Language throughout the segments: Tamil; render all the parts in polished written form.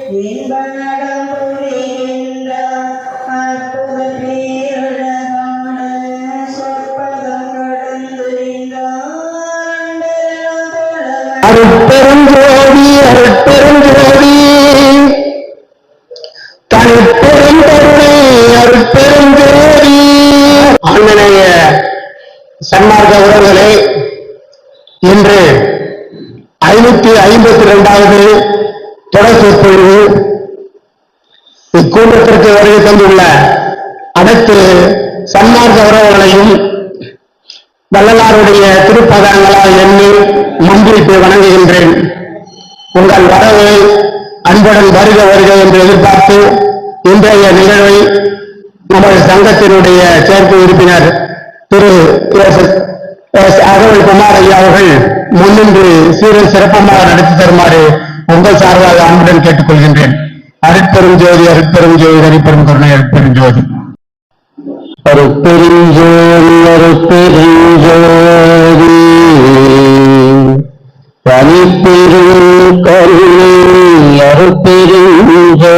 இன்பநடம் புரிகின்ற அற்புத பேரழகான சொற்பதம் கடந்து அருட்பெருஞ்சோதி அருட்பெருஞ்சோதி தனிப்பெருங்கருணை அருட்பெருஞ்சோதி. ஆன்மநேய சன்மார்க்க உறவுகளே, இன்று 552வது தொடர் சொற்பொழிவு. இக்கூட்டத்திற்கு வருகை தந்துள்ள அனைத்து சன்மார்க்க உறவுகளையும் வள்ளலாருடைய திருப்பதங்களால் எண்ணி மன்றிட்டு வணங்குகின்றேன். உங்கள் வரவை அன்புடன் வருக வருக என்று எதிர்பார்த்து இன்றைய நிகழ்வை நமது சங்கத்தினுடைய செயற்கை உறுப்பினர் திரு அகவல் குமார் ஐயா அவர்கள் முன்னின்று சீரல் சிறப்பமாக நடத்தி தருமாறு உங்கள் சார்பாக அன்புடன் கேட்டுக்கொள்கின்றேன். அருட்பெருஞ்சோதி அருட்பெருஞ்சோதி அருட்பெரும் கருணை அருட்பெருஞ்சோதி. அருட்பெருஞ்சோதி அருட்பெருஞ்சோதி தனிப்பெரும் கருணை அருட்பெருஞ்சோதி.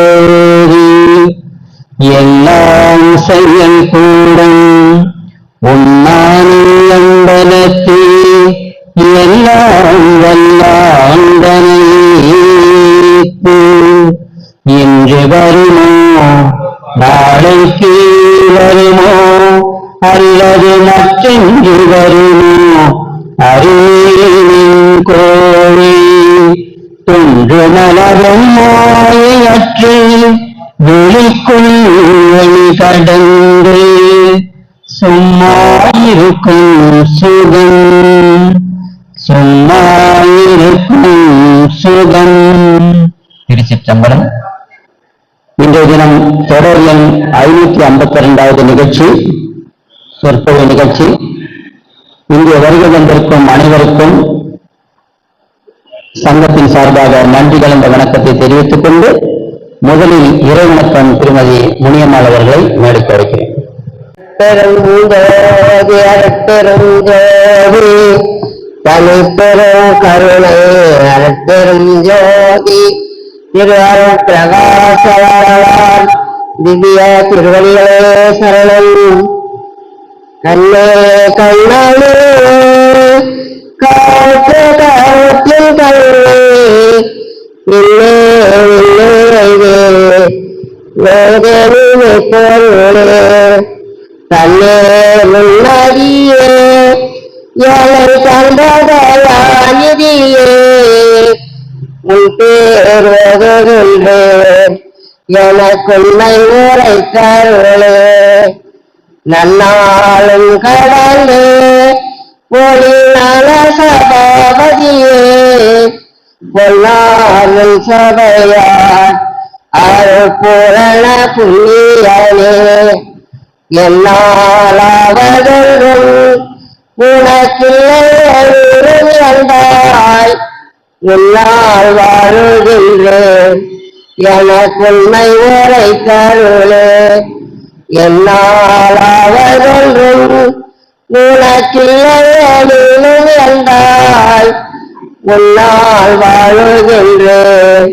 எல்லாம் செயல் கூடும் உன்னானந்தனத்தில் எல்லாம் வல்லாண்டனை இன்று வருமோ நாளைக்கு வருமோ அல்லது மற்றென்று வருமோ அறிவின் கோழி தொன்று மலரும் மாயற்று வெளிக்குள் வழி கடந்து சும்மாயிருக்கும் சுகம் சும்மாயிருக்கும் சுகம். திருச்சிற்றம்பலம். இன்றைய தினம் தொடர் எண் 552வது நிகழ்ச்சி, சொற்பொழிவு நிகழ்ச்சி. இங்கே வருகை வந்திருக்கும் அனைவருக்கும் சங்கத்தின் சார்பாக நன்றி கலந்த வணக்கத்தை தெரிவித்துக் கொண்டு முதலில் இறைவணக்கம் திருமதி முனியம்மாள் அவர்களை மேடைக்கு அழைக்கிறேன். பெருஞ்சோதி அருட்பெருஞ்சோதி தனிப்பெரும் கருணை அருட்பெருஞ்சோதி திரு அருள் பிரகாசவாளர் திவ்ய திருவடிகளே சரணம். கண்ணே கண்ணாலே காற்று காற்றின் கண்ணே இல்லே இல்லே பொருளே தன்னே முன்னடியே எலை கண்டதயாநிதியே உன் பேருகின்றேன் எனக்குள்ளை உரை கருளே. நன்னாளும் கடலே ஒளி நல சபாபதியே பொன்னாளும் சபையார் அருள் பூரண புண்ணியனே. என்னாலாவதென்றும் உனக்கில்லை என்றாய் உன்னால் வாழுகின்றேன் எனக்குண்மை உரை கருளே. என்னாலாவதென்றும் உனக்கில்லை என்றாய் உன்னால் வாழுகின்றேன்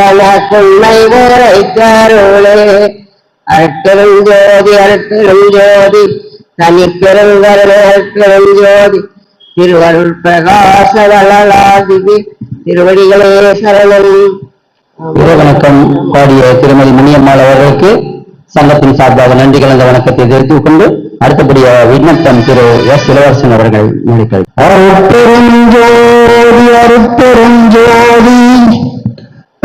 எனக்குண்மை உரை கருளே. அருட்பெருஞ்சோதி அருட்பெருஞ்சோதி தனிப்பெருங்கருணை அருட்பெருஞ்சோதி திருவருள் பிரகாச வள்ளலாதிபதி திருவடிகளே சரணம். வணக்கம் பாடிய திருமதி முனியம்மாள் அவர்களுக்கு சங்கத்தின் சார்பாக நன்றி கலந்த வணக்கத்தை தெரிவித்துக் கொண்டு அடுத்தபடியாக விண்ணப்பம் திரு எஸ் இளவரசன் அவர்கள் முடிக்கிறார். அருட்பெருஞ்சோதி அருட்பெருஞ்சோதி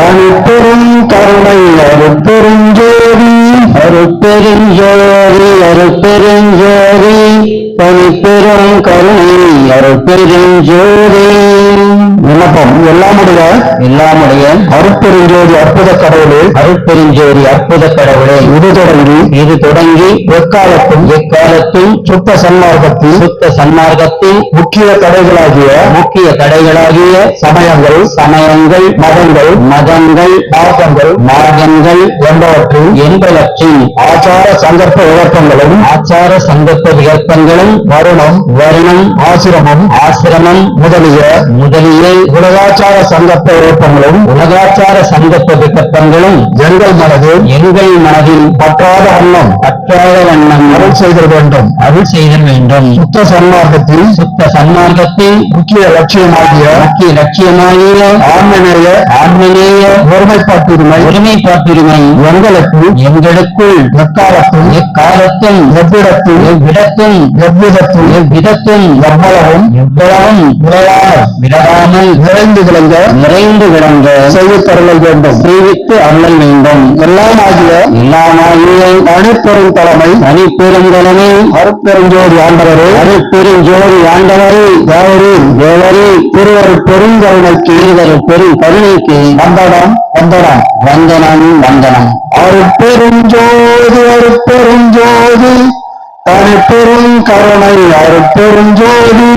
தனிப்பெரும் கருணை அருட்பெருஞ்சோதி அருட்பெருஞ்சோதி அருட்பெருஞ்சோதி தனிப்பெரும் கருணை அருட்பெருஞ்சோதி. விண்ணப்பம் எல்லாமுடைய அருட்பெருஞ்சோதி அற்புத கடவுளே அருட்பெருஞ்சோதி அற்புத கடவுளே இது தொடங்கி எக்காலத்தும் சுத்த சன்மார்க்கத்தில் முக்கிய கடைகளாகிய சமயங்கள் மதங்கள் மார்க்கங்கள் என்பவற்றின் ஆச்சார சங்கற்ப விகற்பங்களும் வருணம் ஆசிரமம் முதலிய உலகாச்சார சங்க திட்டங்களும் எங்கள் மனதில் பற்றாத வண்ணம் அருள் செய்தல் வேண்டும். சுத்த சன்மார்க்கத்தில் முக்கிய லட்சியமாகிய ஆன்மநேய ஒருமைப்பாட்டுரிமை எங்களுக்குள் எக்காலத்தும் எவ்விடத்தும் எவ்வளவும் விடாமல் நிறைந்து விளங்க செய்வித்து அருளல் வேண்டும். எல்லாமாகிய தனிப்பெரும் தலைமை அருட்பெருஞ்சோதி ஆண்டவரே தேவரே திருவருட் பெருங்கருணைக்கு வந்தனம். அருட்பெருஞ்சோதி தனிப்பெரும் கருணை அருட்பெருஞ்சோதி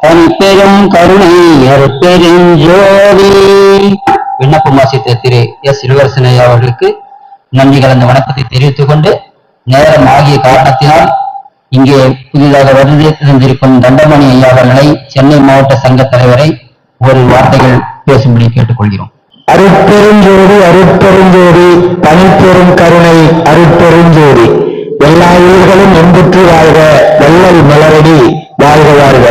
தனிப்பெரும் கருணை அருட்பெருஞ்சோதி. விண்ணப்பம் வாசித்த திரு எஸ். இளவரசன் ஐயா அவர்களுக்கு நன்றி கலந்த வணக்கத்தை தெரிவித்துக் கொண்டு, நேரம் ஆகிய காரணத்தினால் இங்கே புதிதாக வருகை இருந்திருக்கும் தண்டமணி ஐயா அவர்களை சென்னை மாவட்ட சங்க தலைவரை ஒரு வார்த்தைகள் பேசும்படி கேட்டுக்கொள்கிறோம். அருட்பெருஞ்சோதி தனிப்பெரும் கருணை அருட்பெருஞ்சோதி. எல்லா உயிர்களும் என்புற்று வாழ்க, வள்ளல் மலரடி வாழ்க.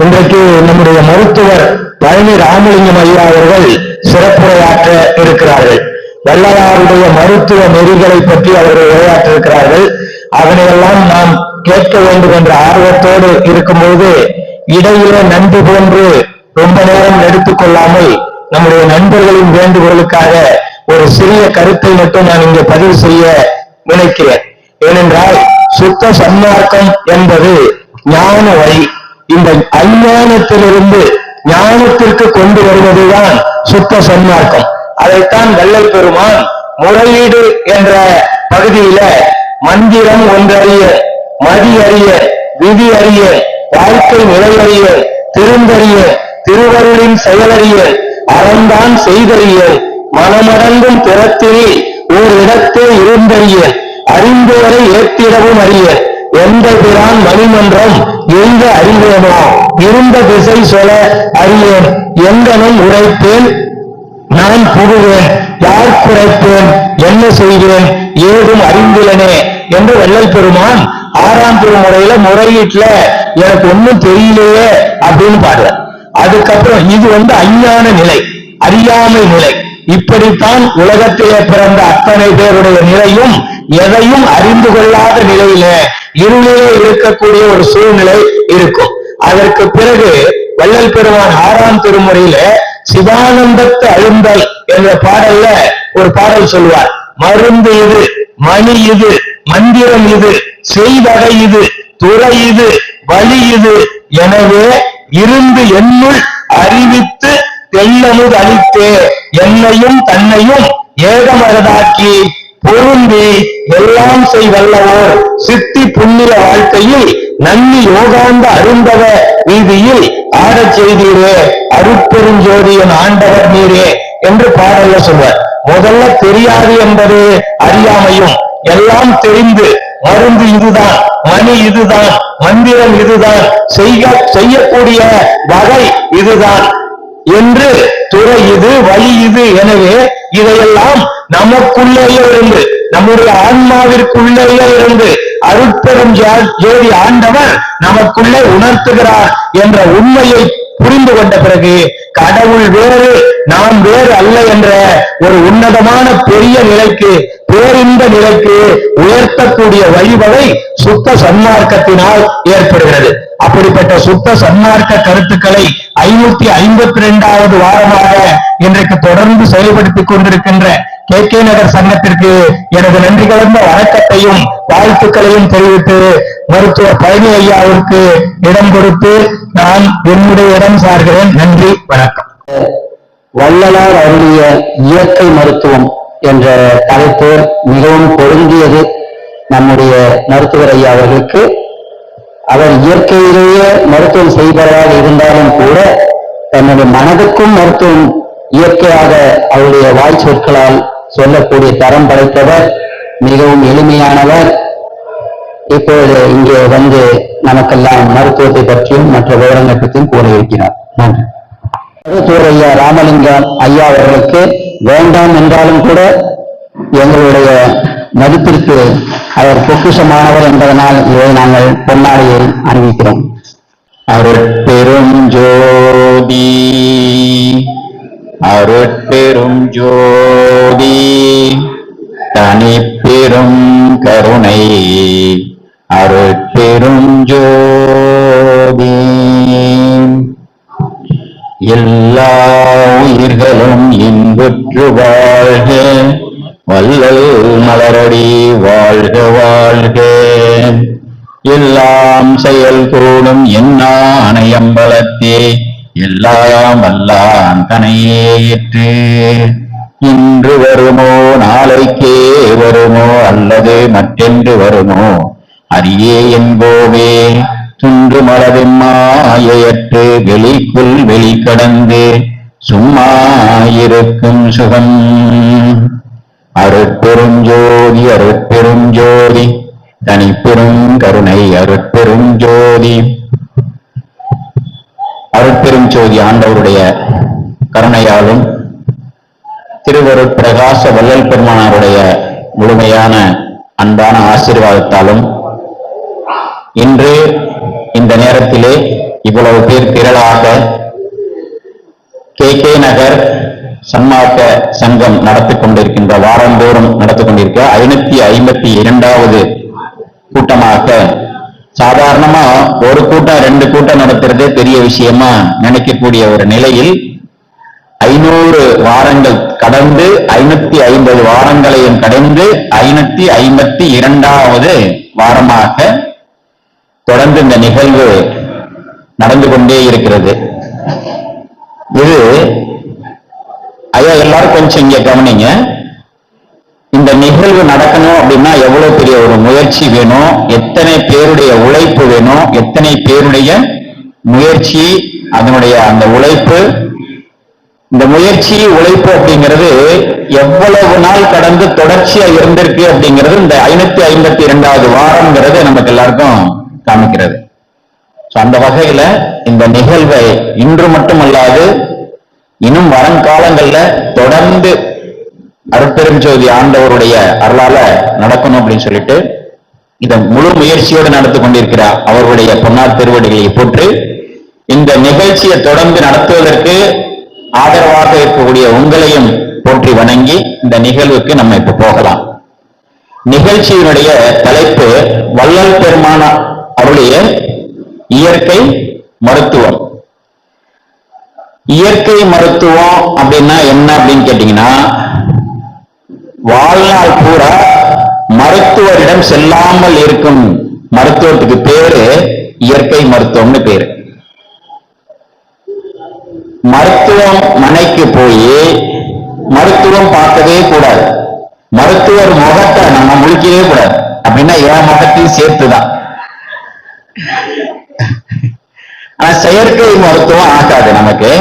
இன்றைக்கு நம்முடைய மருத்துவர் பழனி ராமலிங்கம் ஐயா அவர்கள் சிறப்புரையாற்ற இருக்கிறார்கள். வள்ளலாருடைய மருத்துவ நெறிகளை பற்றி அவர்கள் உரையாற்ற இருக்கிறார்கள். அதனையெல்லாம் நாம் கேட்க வேண்டும் என்ற ஆர்வத்தோடு இருக்கும்போது இடையிலே நன்றி போன்று ரொம்ப நேரம் எடுத்துக்கொள்ளாமல் நம்முடைய நண்பர்களின் வேண்டுகோளுக்காக ஒரு சிறிய கருத்தை மட்டும் நான் இங்கே பதிவு செய்ய நினைக்கிறேன். ஏனென்றால் சுத்த சன்மார்க்கம் என்பது ஞான வழி. இந்த அஞ்ஞானத்திலிருந்து ஞானத்திற்கு கொண்டு வருவதுதான் சுத்த சன்மார்க்கம். அதைத்தான் வள்ளல் பெருமான் முறையீடு என்ற பகுதியில மந்திரம் ஒன்றறிய, மதி அறிய, விதி அறிய, வாழ்க்கை நிலையறிய, திருந்தறிய, திருவருளின் செயலறிய, அறந்தான் செய்தறிய, மனமடங்கும் திறத்திலே ஓர் இடத்தே இருந்தறிய, அறிந்தவரை ஏற்றிடவும் அறிய, எந்த பிரான் மணிமன்றம் எங்க அறிவேனோ இருந்த திசை சொல அறியேன், எங்கனும் உரைப்பேன் நான் புகுவேன், யார் குறைப்பேன், என்ன செய்வேன், ஏதும் அறிந்திலனே என்று வள்ளல் பெருமான் 6ஆம் திருமுறையில முறையீட்டுல எனக்கு ஒண்ணும் தெரியலையே அப்படின்னு பாடுறார். அதுக்கப்புறம் இது அஞ்ஞான நிலை, அறியாமை நிலை. இப்படித்தான் உலகத்திலே பிறந்த அத்தனை பேருடைய நிலையும் எதையும் அறிந்து கொள்ளாத நிலையில இருளிலே இருக்கக்கூடிய ஒரு சூழ்நிலை இருக்கும். அதற்கு பிறகு வள்ளல் பெருமான் 6ஆம் திருமுறையில சிவானந்தத்து அழுந்தல் என்ற பாடல்ல ஒரு பாடல் சொல்லுவார். மருந்து இது, மணி இது, மந்திரம் இது, செய்வகை இது, துறை இது, வழி இது, எனவே இருந்து என்னுள் அறிவித்து தெள்ளமுது அளித்தே என்னையும் தன்னையும் ஏகமரதாக்கி பொருந்தி எல்லாம் செய்வல்லவோர் சித்தி புண்ணிய வாழ்க்கையில் நன்னி யோகாந்த அருந்தவ வீதியில் ஆடச் செய்தீரே அருட்பெருஞ்சோதியின் ஆண்டவர் நீரே என்று பாடல்ல சொல்வார். முதல்ல தெரியாது என்பது அறியாமையும், எல்லாம் தெரிந்து மருந்து இதுதான், மணி இதுதான், மந்திரம் இதுதான், செய்யக்கூடிய வகை இதுதான் என்று துறை இது, வழி இது, எனவே இதையெல்லாம் நமக்குள்ளேயே இருந்து, நம்முடைய ஆன்மாவிற்குள்ளேயே இருந்து அருட்பெரும் ஜோதி ஆண்டவர் நமக்குள்ளே உணர்த்துகிறார் என்ற உண்மையை புரிந்து கொண்ட பிறகு கடவுள் வேறு நாம் வேறு அல்ல என்ற ஒரு உன்னதமான பெரிய நிலைக்கு, பேரின்ப நிலைக்கு உயர்த்தக்கூடிய வழிவகை சுத்த சன்மார்க்கத்தினால் ஏற்படுகிறது. அப்படிப்பட்ட சுத்த சன்மார்க்க கருத்துக்களை 552வது வாரமாக இன்றைக்கு தொடர்ந்து செயல்படுத்திக் கொண்டிருக்கின்ற கே நகர் சங்கத்திற்கு எனது நன்றி கலந்த வணக்கத்தையும் வாழ்த்துக்களையும் தெரிவித்து மருத்துவர் பழனி ஐயாவிற்கு இடம் கொடுத்து நான் என்னுடைய இடம் சார்கிறேன். நன்றி, வணக்கம். வள்ளலார் அருளிய இயற்கை மருத்துவம் என்ற தலைப்பு மிகவும் பொருந்தியது நம்முடைய மருத்துவர் ஐயா அவர்களுக்கு. அவர் இயற்கையிலேயே மருத்துவம் செய்பவராக இருந்தாலும் கூட தன்னுடைய மனதுக்கும் மருத்துவம் இயற்கையாக அவருடைய வாய் சொற்களால் சொல்லக்கூடிய தரம் படைத்தவர். மிகவும் எளிமையானவர். இப்பொழுது இங்கே வந்து நமக்கெல்லாம் மருத்துவத்தை பற்றியும் மற்ற விவரங்கள் பற்றியும் கூற இருக்கிறார். நன்றி. மருத்துவர் ஐயா ராமலிங்கம் ஐயா அவர்களுக்கு வேண்டாம் என்றாலும் கூட எங்களுடைய மதிப்பிற்கு அவர் பொக்கிஷமானவர் என்பதனால் இதை நாங்கள் பொன்னாடியை அறிவிக்கிறோம். அருட்பெரும் ஜோதி அருட்பெரும் ஜோதி தனிப்பெரும் கருணை அருட்பெரும் ஜோதி எல்லா உயிர்களும் இன்புற்று வாழ்க வள்ளல் மலரடி வாழ்க வாழ்க எல்லாம் செயல் கூடும் எண்ணானையம்பலத்தே எல்லாம் வல்லான் தனையேற்று இன்று வருமோ நாளைக்கே வருமோ அல்லது மற்றென்று வருமோ அரியே என்போவே துன்று மலவிம்மாயற்று வெளிக்குள் வெளிக்கடந்து சும்மா இருக்கும் சுகம் அருட்பெரும் ஜோதி அருட்பெரும் ஜோதி தனிப்பெரும் கருணை அருட்பெரும் ஜோதி. அருட்பெரும் ஜோதி ஆண்டவருடைய கருணையாலும் திருவருட் பிரகாச வள்ளல் பெருமானாருடைய முழுமையான அன்பான ஆசீர்வாதத்தாலும் இன்று இந்த நேரத்திலே இவ்வளவு பேர் திரளாக கே நகர் சன்மார்க்க சங்கம் நடத்தி கொண்டிருக்கின்ற வாரந்தோறும் நடத்தி கொண்டிருக்க 552வது கூட்டமாக சாதாரணமா ஒரு கூட்டம் 2 கூட்டம் நடத்துறதே பெரிய விஷயமா நினைக்கக்கூடிய ஒரு நிலையில் 500 வாரங்கள் கடந்து 550 வாரங்களையும் கடந்து 552வது வாரமாக தொடர்ந்து இந்த நிகழ்வு நடந்து கொண்டே இருக்கிறது. இது ஐயா எல்லாரும் கொஞ்சம் இங்க கவனிங்க. இந்த நிகழ்வு நடக்கணும் அப்படின்னா எவ்வளவு பெரிய ஒரு முயற்சி வேணும், எத்தனை பேருடைய உழைப்பு வேணும், எத்தனை பேருடைய முயற்சி, அதனுடைய அந்த உழைப்பு, இந்த முயற்சி உழைப்பு அப்படிங்கிறது எவ்வளவு நாள் கடந்து தொடர்ச்சியா இருந்திருக்கு அப்படிங்கிறது இந்த 552வது வாரம்ங்கிறது நமக்கு எல்லாருக்கும் காமிக்கிறது. அந்த வகையில இந்த நிகழ்வை இன்று மட்டுமல்லாது இன்னும் வருங்காலங்கள்ல தொடர்ந்து அருட்பெரும் ஜோதி ஆண்டவருடைய அருளால நடக்கணும் அப்படின்னு சொல்லிட்டு இதை முழு முயற்சியோடு நடத்தி கொண்டிருக்கிறார் அவருடைய பொன்னார் திருவடிகளை போற்று இந்த நிகழ்ச்சியை தொடர்ந்து நடத்துவதற்கு ஆதரவாக இருக்கக்கூடிய உங்களையும் போற்றி வணங்கி இந்த நிகழ்வுக்கு நம்ம இப்ப போகலாம். நிகழ்ச்சியினுடைய தலைப்பு வள்ளல் பெருமான அவருடைய இயற்கை மருத்துவம். இயற்கை மருத்துவம் அப்படின்னா என்ன அப்படின்னு கேட்டீங்கன்னா, வாழ்நாள் பூரா மருத்துவரிடம் செல்லாமல் இருக்கும் மருத்துவத்துக்கு பேரு இயற்கை மருத்துவம்னு பேரு. மருத்துவம் மனைக்கு போய் மருத்துவம் பார்க்கவே கூடாது, மருத்துவர் முகத்தை நம்ம முழிக்கவே கூடாது. அப்படின்னா என் முகத்தையும் சேர்த்துதான். ஆனா செயற்கை மருத்துவம் ஆகாது நமக்கு.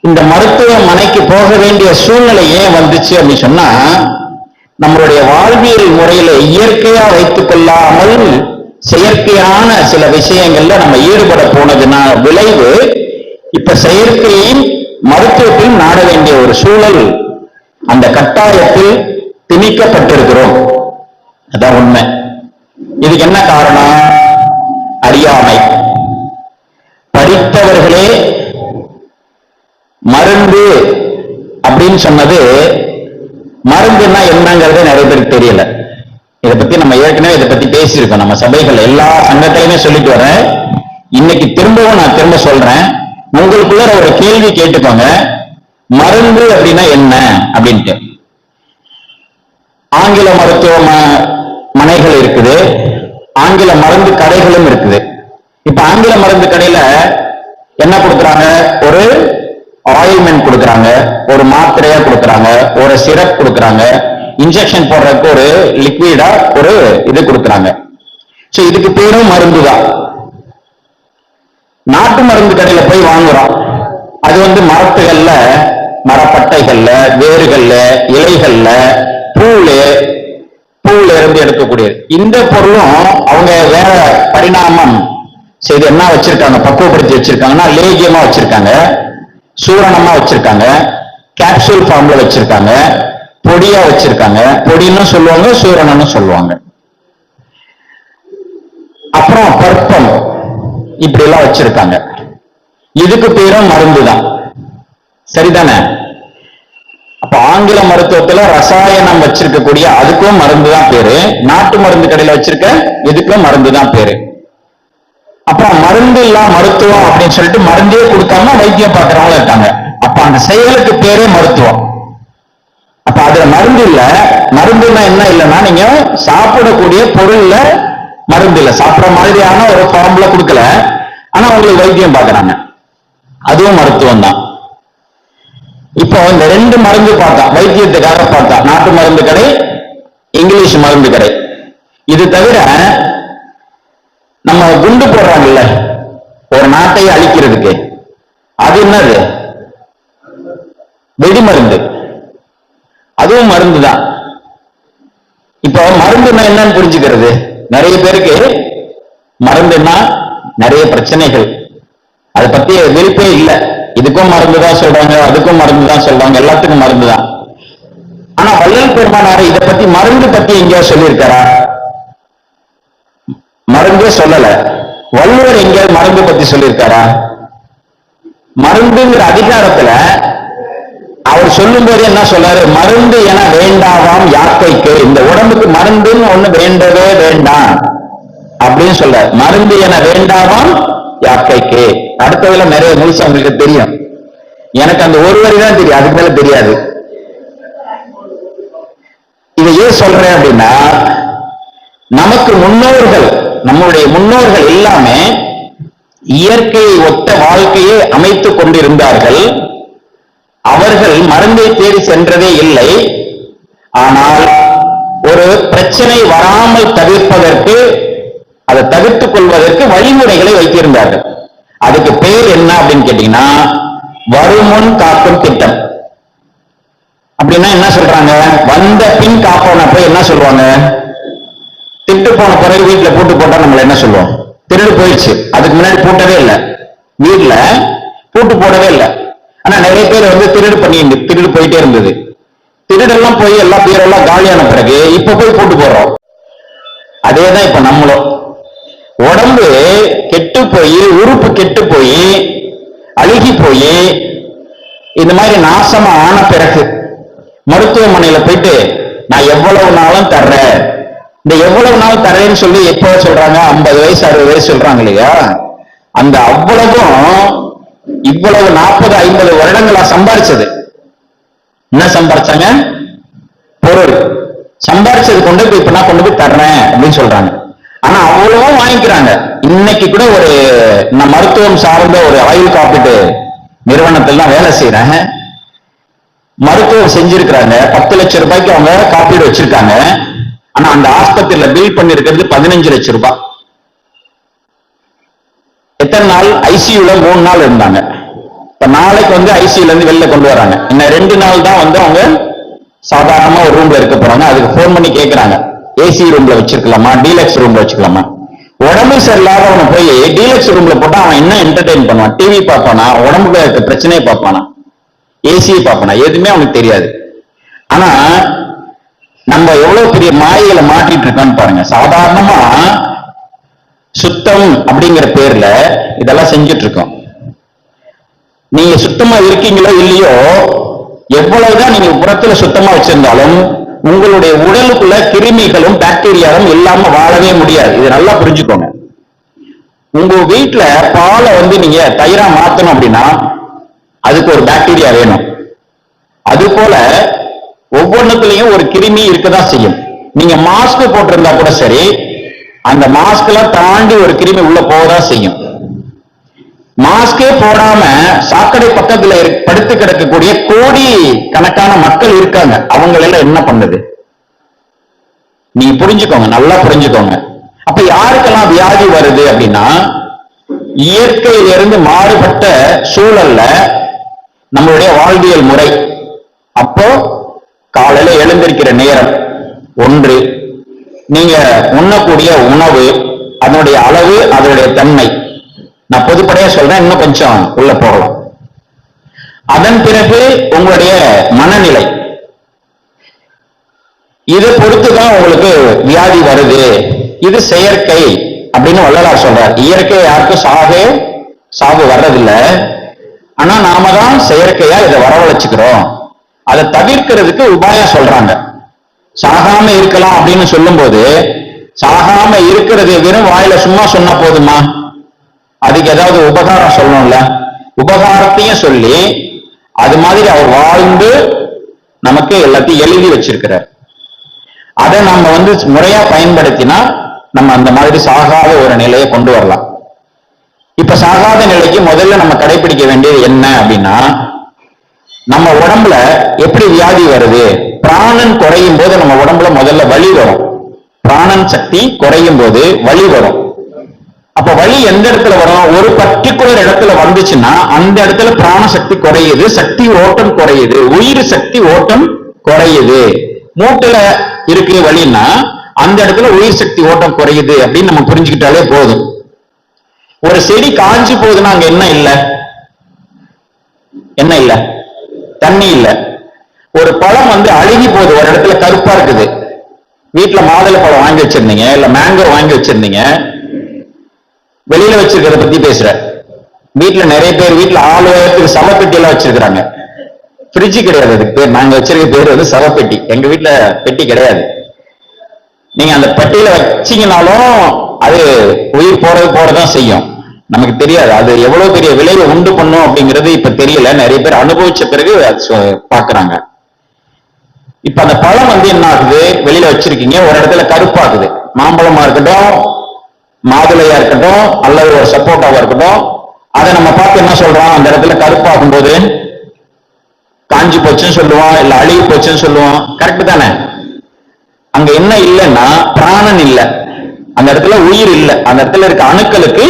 இந்த மருத்துவமனைக்கு போக வேண்டிய சூழ்நிலை ஏன் வந்துச்சு அப்படின்னு சொன்னா, நம்மளுடைய வாழ்வியல் முறையில இயற்கையா வைத்துக் கொள்ளாமல் செயற்கையான சில விஷயங்கள்ல நம்ம ஈடுபட போனதுன்னா விளைவு இப்ப செயற்கையின் மருத்துவத்தில் நாட வேண்டிய ஒரு சூழல் அந்த கட்டாயத்தில் திணிக்கப்பட்டிருக்கிறோம். அதான் உண்மை. இதுக்கு என்ன காரணம்? அறியாமை. படித்தவர்களே மருந்து அப்படின்னு சொன்னது, மருந்துன்னா என்னங்கிறது நிறைய பேருக்கு தெரியல. இதை பத்தி நம்ம ஏற்கனவே இதை பத்தி பேசியிருக்கோம் நம்ம சபைகள் எல்லா சங்கத்திலையுமே சொல்லிட்டு வரேன். இன்னைக்கு திரும்பவும் நான் திரும்ப சொல்றேன், உங்களுக்குள்ள ஒரு கேள்வி கேட்டுக்கோங்க, மருந்து அப்படின்னா என்ன அப்படின்ட்டு. ஆங்கில மருத்துவ மனைகள் இருக்குது, ஆங்கில மருந்து கடைகளும் இருக்குது. இப்ப ஆங்கில மருந்து கடையில என்ன கொடுக்குறாங்க? ஒரு ஆயில்மெண்ட் கொடுக்குறாங்க, ஒரு மாத்திரையா கொடுக்குறாங்க, ஒரு சிரப் கொடுக்குறாங்க, இன்ஜெக்ஷன் போடுறதுக்கு ஒரு லிக்விடா ஒரு இது கொடுக்குறாங்க. சோ இதுக்கு பேரும் மருந்து தான். நாட்டு மருந்து கடையில போய் வாங்குறோம், அது மரத்துகள்ல, மரப்பட்டைகள்ல, வேர்கள்ல, இலைகள்ல, பூல இருந்து எடுக்கக்கூடியது. இந்த பொருளும் அவங்க வேற பரிணாமம் செய்து என்ன வச்சிருக்காங்க, பக்குவப்படுத்தி வச்சிருக்காங்கன்னா லேகியமா வச்சிருக்காங்க, சூரணமா வச்சிருக்காங்க, கேப்சூல் ஃபார்ம்ல வச்சிருக்காங்க, பொடியா வச்சிருக்காங்க. பொடின்னு சொல்லுவாங்க, சூரணம்னு சொல்லுவாங்க. அப்புறம் பற்பம் இப்படி எல்லாம் வச்சிருக்காங்க. இதுக்கு பேரும் மருந்து தான். சரிதானே? அப்ப ஆங்கில மருத்துவத்துல ரசாயனம் வச்சிருக்கக்கூடிய அதுக்கும் மருந்து தான் பேரு. நாட்டு மருந்து கடையில வச்சிருக்க இதுக்கும் மருந்து தான் பேரு. அப்புறம் மருந்து இல்ல மருத்துவம் அப்படின்னு சொல்லிட்டு மருந்தே கொடுக்காம வைத்தியம் பார்க்கறவங்க இருக்காங்க. அப்ப அந்த செயலுக்கு பேரே மருத்துவம். அப்ப அதுல மருந்து இல்ல. மருந்துன்னா என்ன இல்லைன்னா நீங்க சாப்பிடக்கூடிய பொருள்ல மருந்து இல்ல, சாப்பிடுற மாதிரியான ஒரு ஃபார்ம்ல கொடுக்கல, ஆனா உங்களுக்கு வைத்தியம் பார்க்கறாங்க, அதுவும் மருத்துவம் தான். இப்போ இந்த ரெண்டு மருந்து பார்த்தா, வைத்தியத்துக்காக பார்த்தா நாட்டு மருந்து கடை, இங்கிலீஷ் மருந்து கடை. இது தவிர நம்ம குண்டு போடுறாங்கல்ல ஒரு நாட்டையே அழிக்கிறதுக்கு, அது என்னது? வெடிமருந்து. அதுவும் மருந்து தான். இப்போ மருந்துன்னா என்னன்னு புரிஞ்சுக்கிறது. நிறைய பேருக்கு மருந்துன்னா நிறைய பிரச்சனைகள், அதை பத்தி விருப்பே இல்லை. இதுக்கும் மருந்து தான் சொல்றாங்க, அதுக்கும் மருந்து தான் சொல்றாங்க, எல்லாத்துக்கும் மருந்து தான். ஆனா வள்ளல் பெருமானார் இதை பத்தி மருந்து பத்தி எங்கேயோ சொல்லியிருக்காரா? மருந்தே சொல்லல. வள்ளுவர் எங்கேயாவது மருந்து பத்தி சொல்லியிருக்காரா? மருந்துங்கிற அதிகாரத்துல அவர் சொல்லும் போது என்ன சொல்றாரு? மருந்து என வேண்டாவாம் யாக்கைக்கு. இந்த உடம்புக்கு மருந்துன்னு ஒண்ணு வேண்டவே வேண்டாம் அப்படின்னு சொல்றாரு. மருந்து என வேண்டாவாம் யாக்கைக்கு. அடுத்ததுல நிறைய முழுசா உங்களுக்கு தெரியும். எனக்கு அந்த ஒரு வரி தான் தெரியும், அதுக்கு மேல தெரியாது. இதை ஏன் சொல்றேன் அப்படின்னா, நமக்கு முன்னோர்கள், நம்முடைய முன்னோர்கள் எல்லாமே இயற்கையை ஒத்த வாழ்க்கையை அமைத்துக் கொண்டிருந்தார்கள். அவர்கள் மருந்தை தேடி சென்றதே இல்லை. ஆனால் ஒரு பிரச்சனை வராமல் தவிர்ப்பதற்கு, அதை தவிர்த்துக் கொள்வதற்கு வழிமுறைகளை வைத்திருந்தார்கள். அதுக்கு பேர் என்ன அப்படின்னு கேட்டீங்கன்னா வருமுன் காக்கும் திட்டம். அப்படின்னா என்ன சொல்றாங்க? வந்த பின் காப்போனப்ப என்ன சொல்லுவாங்க? திட்டு போன பிறகு வீட்டுல பூட்டு போட்டா நம்மள என்ன சொல்லுவோம்? திருடு போயிடுச்சு. அதுக்கு முன்னாடி பூட்டவே இல்லை, வீட்டுல பூட்டு போடவே இல்லை. ஆனா நிறைய பேர் வந்து திருடு போயிட்டே இருந்தது. திருடெல்லாம் போய் எல்லா பேரெல்லாம் காலியான பிறகு இப்ப போய் பூட்டு போடுறோம். அதேதான் இப்ப நம்மளும். உடம்பு கெட்டு போய், உறுப்பு கெட்டு போய், அழுகி போய், இந்த மாதிரி நாசமா ஆன பிறகு மருத்துவமனையில போயிட்டு நான் எவ்வளவு நாளும் தர்றேன், இந்த எவ்வளவு நாள் தர்றேன்னு சொல்லி எப்போ சொல்றாங்க? 50 வயசு 60 வயசு சொல்றாங்க இல்லையா? அந்த அவ்வளவும் இவ்வளவு 40-50 வருடங்களா சம்பாரிச்சது. என்ன சம்பாரிச்சாங்க? பொருள் சம்பாரிச்சது கொண்டு போய் இப்ப நான் கொண்டு போய் தர்றேன் அப்படின்னு சொல்றாங்க. ஆனா அவ்வளவும் வாங்கிக்கிறாங்க. இன்னைக்கு கூட ஒரு மருத்துவம் சார்ந்த ஒரு ஆயுள் காப்பீட்டு நிறுவனத்தில் தான் வேலை செய்யறேன். மருத்துவம் செஞ்சிருக்கிறாங்க. 10 லட்சம் ரூபாய்க்கு அவங்க காப்பீடு வச்சிருக்காங்க. ஆனா அந்த ஆஸ்பத்திரியில பில் பண்ணிருக்கிறது 15 லட்சம் ரூபாய். எத்தனை நாள்? ஐசியூல 3 நாள் இருந்தாங்க. இப்ப நாளைக்கு வந்து ஐசியூல இருந்து வெளில கொண்டு வராங்க. இன்னும் 2 நாள் தான் வந்து அவங்க சாதாரணமா ஒரு ரூம்ல இருக்க போறாங்க. அதுக்கு போன் பண்ணி கேட்கறாங்க, ஏசி ரூம்ல வச்சிருக்கலாமா, டீலக்ஸ் ரூம்ல வச்சுக்கலாமா? உடம்பு சரியில்லாதவனை போய் டீலக்ஸ் ரூம்ல போட்டா அவன் என்ன என்டர்டெயின் பண்ணுவான்? டிவி பார்ப்பானா? உடம்புல இருக்க பிரச்சனையை பார்ப்பானா? ஏசியை பார்ப்பானா? எதுவுமே அவனுக்கு தெரியாது. ஆனா நம்ம எவ்வளவு பெரிய மாயைகளை மாட்டிட்டு இருக்கோம்னு பாருங்க. சாதாரணமா சுத்தம் அப்படிங்கிற பேர்ல இதெல்லாம் செஞ்சுட்டு இருக்கோம். நீங்க சுத்தமா இருக்கீங்களோ இல்லையோ, எவ்வளவுதான் நீங்க புறத்துல சுத்தமா வச்சிருந்தாலும் உங்களுடைய உடலுக்குள்ள கிருமிகளும் பாக்டீரியாவும் இல்லாம வாழவே முடியாது. இது நல்லா புரிஞ்சுக்கோங்க. உங்க வீட்டுல பாலை வந்து நீங்க தயிரா மாத்தணும் அப்படின்னா அதுக்கு ஒரு பாக்டீரியா வேணும். அது போல ஒவ்வொன்றுலயும் ஒரு கிருமி இருக்கதான் செய்யும். நீங்க மாஸ்க் போட்டிருந்தா கூட சரி, அந்த மாஸ்க்ல தாண்டி ஒரு கிருமி உள்ள போகதான் செய்யும். மாஸ்கே போடாம சாக்கடை பக்கத்துல படுத்து கிடக்கக்கூடிய கோடி கணக்கான மக்கள் இருக்காங்க. அவங்க எல்லாம் என்ன பண்ணுது? நீ புரிஞ்சுக்கோங்க, நல்லா புரிஞ்சுக்கோங்க. அப்ப யாருக்கெல்லாம் வியாதி வருது அப்படின்னா, இயற்கையிலிருந்து மாறுபட்ட சூழல்ல நம்மளுடைய வாழ்வியல் முறை. அப்போ காலையில எழுந்திருக்கிற நேரம் 1, நீங்க உண்ணக்கூடிய உணவு, அதனுடைய அளவு, அதனுடைய தன்மை. நான் பொதுப்படையா சொல்றேன், இன்னும் கொஞ்சம் உள்ள போகலாம். அதன் பிறகு உங்களுடைய மனநிலை, இதை பொறுத்துதான் உங்களுக்கு வியாதி வருது. இது செயற்கை அப்படின்னு வள்ளலார் சொல்றார். இயற்கை யாருக்கும் சாவு வர்றதில்லை. ஆனா நாம தான் செயற்கையா இதை வரவழைச்சுக்கிறோம். அதை தவிர்க்கிறதுக்கு உபாயம் சொல்றாங்க. சாகாம இருக்கலாம் அப்படின்னு சொல்லும் போது, சாகாம இருக்கிறது வெறும் வாயில சும்மா சொன்னா போதுமா? அதுக்கு ஏதாவது உபகாரம் சொல்லணும்ல. உபகாரத்தையும் சொல்லி அது மாதிரி அவர் வாழ்ந்து நமக்கு எல்லாத்தையும் எழுதி வச்சிருக்கிறார். அதை நம்ம முறையா பயன்படுத்தினா நம்ம அந்த மாதிரி சாகாத ஒரு நிலையை கொண்டு வரலாம். இப்ப சாகாத நிலைக்கு முதல்ல நம்ம கடைபிடிக்க வேண்டியது என்ன அப்படின்னா, நம்ம உடம்புல எப்படி வியாதி வருது? பிராணன் குறையும் போது நம்ம உடம்புல முதல்ல வலி வரும். பிராணன் சக்தி குறையும் போது வலி வரும். அப்ப வலி எந்த இடத்துல வரும்? ஒரு பர்டிகுலர் இடத்துல வந்துச்சுன்னா அந்த இடத்துல பிராண சக்தி குறையுது, சக்தி ஓட்டம் குறையுது, உயிர் சக்தி ஓட்டம் குறையுது. மூட்டுல இருக்கு வலின்னா அந்த இடத்துல உயிர் சக்தி ஓட்டம் குறையுது அப்படின்னு நம்ம புரிஞ்சுக்கிட்டாலே போதும். ஒரு செடி காஞ்சி போகுதுன்னா அங்க என்ன இல்ல? என்ன இல்ல? தண்ணி இல்ல. ஒரு பழம் அழுகி போகுது, ஒரு இடத்துல கருப்பா இருக்குது. வீட்டுல மாதுளை பழம் வாங்கி வச்சிருந்தீங்க, இல்ல மேங்கோ வாங்கி வச்சிருந்தீங்க, வெளியில வச்சிருக்கிறத பத்தி பேசுற. வீட்டுல நிறைய பேர் வீட்டுல ஆளுக்கு சவப்பெட்டி எல்லாம் வச்சிருக்கிறாங்க. ஃப்ரிட்ஜ் கிடையாது அதுக்கு பேர். நாங்க வச்சிருக்க பேர் சவப்பெட்டி. எங்க வீட்டுல பெட்டி கிடையாது. நீங்க அந்த பெட்டியில வச்சீங்கனாலும் அது உயிர் போறதான் செய்யும். நமக்கு தெரியாது அது எவ்வளவு பெரிய விளைவை உண்டு பண்ணும் அப்படிங்கிறது இப்ப தெரியல. நிறைய பேர் அனுபவிச்ச பிறகு பாக்குறாங்க. இப்ப அந்த பழம் என்ன ஆகுது? வெளியில வச்சிருக்கீங்க, ஒரு இடத்துல கருப்பாகுது. மாம்பழமா இருக்கட்டும், மாதுளையா இருக்கட்டும், அல்லது ஒரு சப்போட்டாவா இருக்கட்டும், அதை நம்ம பார்த்து என்ன சொல்றோம்? அந்த இடத்துல கருப்பாகும் போது காஞ்சி போச்சுன்னு சொல்லுவோம், இல்ல அழுகி போச்சுன்னு சொல்லுவோம். கரெக்ட் தானே? அங்க என்ன இல்லைன்னா பிராணன் இல்ல, அந்த இடத்துல உயிர் இல்ல. அந்த இடத்துல இருக்க அணுக்களுக்கு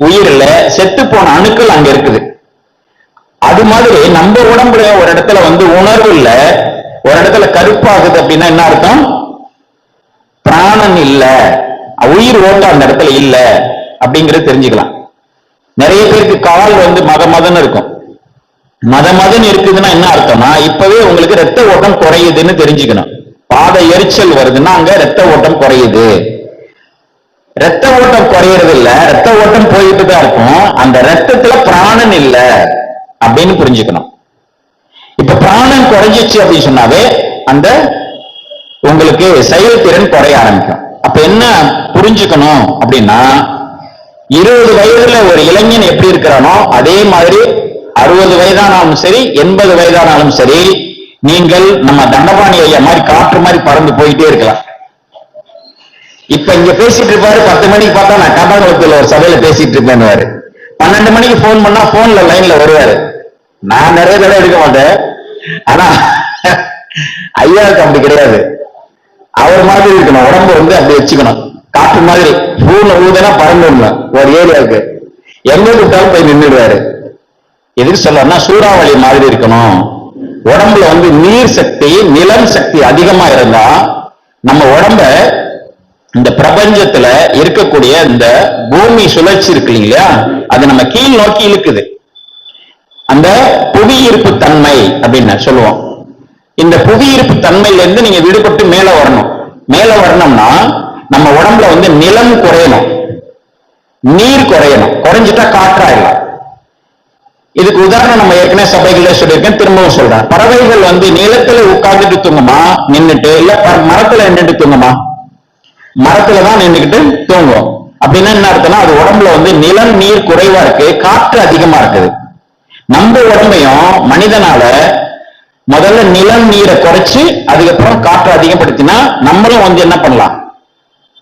உயிர் இல்ல, செத்து போன அணுக்கள் அங்க இருக்குது. அது மாதிரி நம்ம உடம்புல ஒரு இடத்துல உணர்வு இல்ல, ஒரு இடத்துல கருப்பாகுது அப்படின்னா என்ன அர்த்தம்? பிராணன் இல்ல, உயிர் ஓட்டம் அந்த இடத்துல இல்ல அப்படிங்கிறது தெரிஞ்சுக்கலாம். நிறைய பேருக்கு கால் மதன்னு இருக்கும். மதன்னு இருக்குதுன்னா என்ன அர்த்தம்னா இப்பவே உங்களுக்கு ரத்த ஓட்டம் குறையுதுன்னு தெரிஞ்சுக்கணும். பாத எரிச்சல் வருதுன்னா அங்க ரத்த ஓட்டம் குறையுது. ரத்த ஓட்டம் குறையறது இல்ல, ரத்த ஓட்டம் போயிட்டு தான் இருக்கும். அந்த ரத்தத்துல பிராணன் இல்ல அப்படின்னு புரிஞ்சுக்கணும். இப்ப பிராணன் குறைஞ்சிச்சு அப்படின்னு சொன்னாவே அந்த உங்களுக்கு செயல்திறன் குறைய ஆரம்பிக்கும். அப்ப என்ன புரிஞ்சுக்கணும் அப்படின்னா, 20 வயதுல ஒரு இளைஞன் எப்படி இருக்கிறானோ அதே மாதிரி 60 வயதானாலும் சரி, 80 வயதானாலும் சரி, நீங்கள் நம்ம தண்டபாணி ஐயா மாதிரி காற்று மாதிரி பறந்து போயிட்டே இருக்கலாம். இப்ப இங்க பேசிட்டு இருப்பாரு, 10 மணிக்கு பார்த்தா நான் கபாலத்தில் ஒரு சபையில பேசிட்டு இருப்பேன்னு, 12 மணிக்கு போன் பண்ணா போன்ல லைன்ல வருவாரு. நான் நிறைய தடவை எடுக்க மாட்டேன், ஆனா ஐயாவுக்கு அப்படி கிடையாது. அவர் மாதிரி இருக்கணும், உடம்பு அப்படி வச்சுக்கணும். காற்று மாதிரி பூனை ஊதனா பறந்துடணும். ஒரு ஏரியாவுக்கு எங்க கூட்டாலும் போய் நின்றுடுவாரு. எதுக்கு சொல்லணும்னா சூறாவளி மாதிரி இருக்கணும். உடம்புல நீர் சக்தி, நிலம் சக்தி அதிகமா இருந்தா நம்ம உடம்ப இந்த பிரபஞ்சத்துல இருக்கக்கூடிய இந்த பூமி சுழற்சி இருக்கு இல்லையா, அது நம்ம கீழ் நோக்கி இழுக்குது. அந்த புவியீர்ப்பு தன்மை அப்படின்னு சொல்லுவோம். இந்த புவியீர்ப்பு தன்மையில இருந்து நீங்க விடுபட்டு மேல வரணும். மேல வரணும்னா நம்ம உடம்புல நிலம் குறையணும், நீர் குறையணும். குறைஞ்சிட்டா காற்றாயிடலாம். இதுக்கு உதாரணம் நம்ம ஏற்கனவே சபைகள சொல்லியிருக்கேன், திரும்பவும் சொல்றேன். பறவைகள் நிலத்துல உட்கார்ந்துட்டு தூங்குமா, நின்றுட்டு, இல்ல மரத்துல நின்றுட்டு தூங்குமா? மரத்துலதான் நின்றுகிட்டு தூங்கும். அப்படின்னா என்ன அர்த்தம்னா அது உடம்புல நிலம் நீர் குறைவா இருக்கு, காற்று அதிகமா இருக்குது. நம்ம உடம்பையும் மனிதனால முதல்ல நிலம் நீரை குறைச்சு அதுக்கப்புறம் காற்று அதிகப்படுத்தினா நம்மளும் என்ன பண்ணலாம்?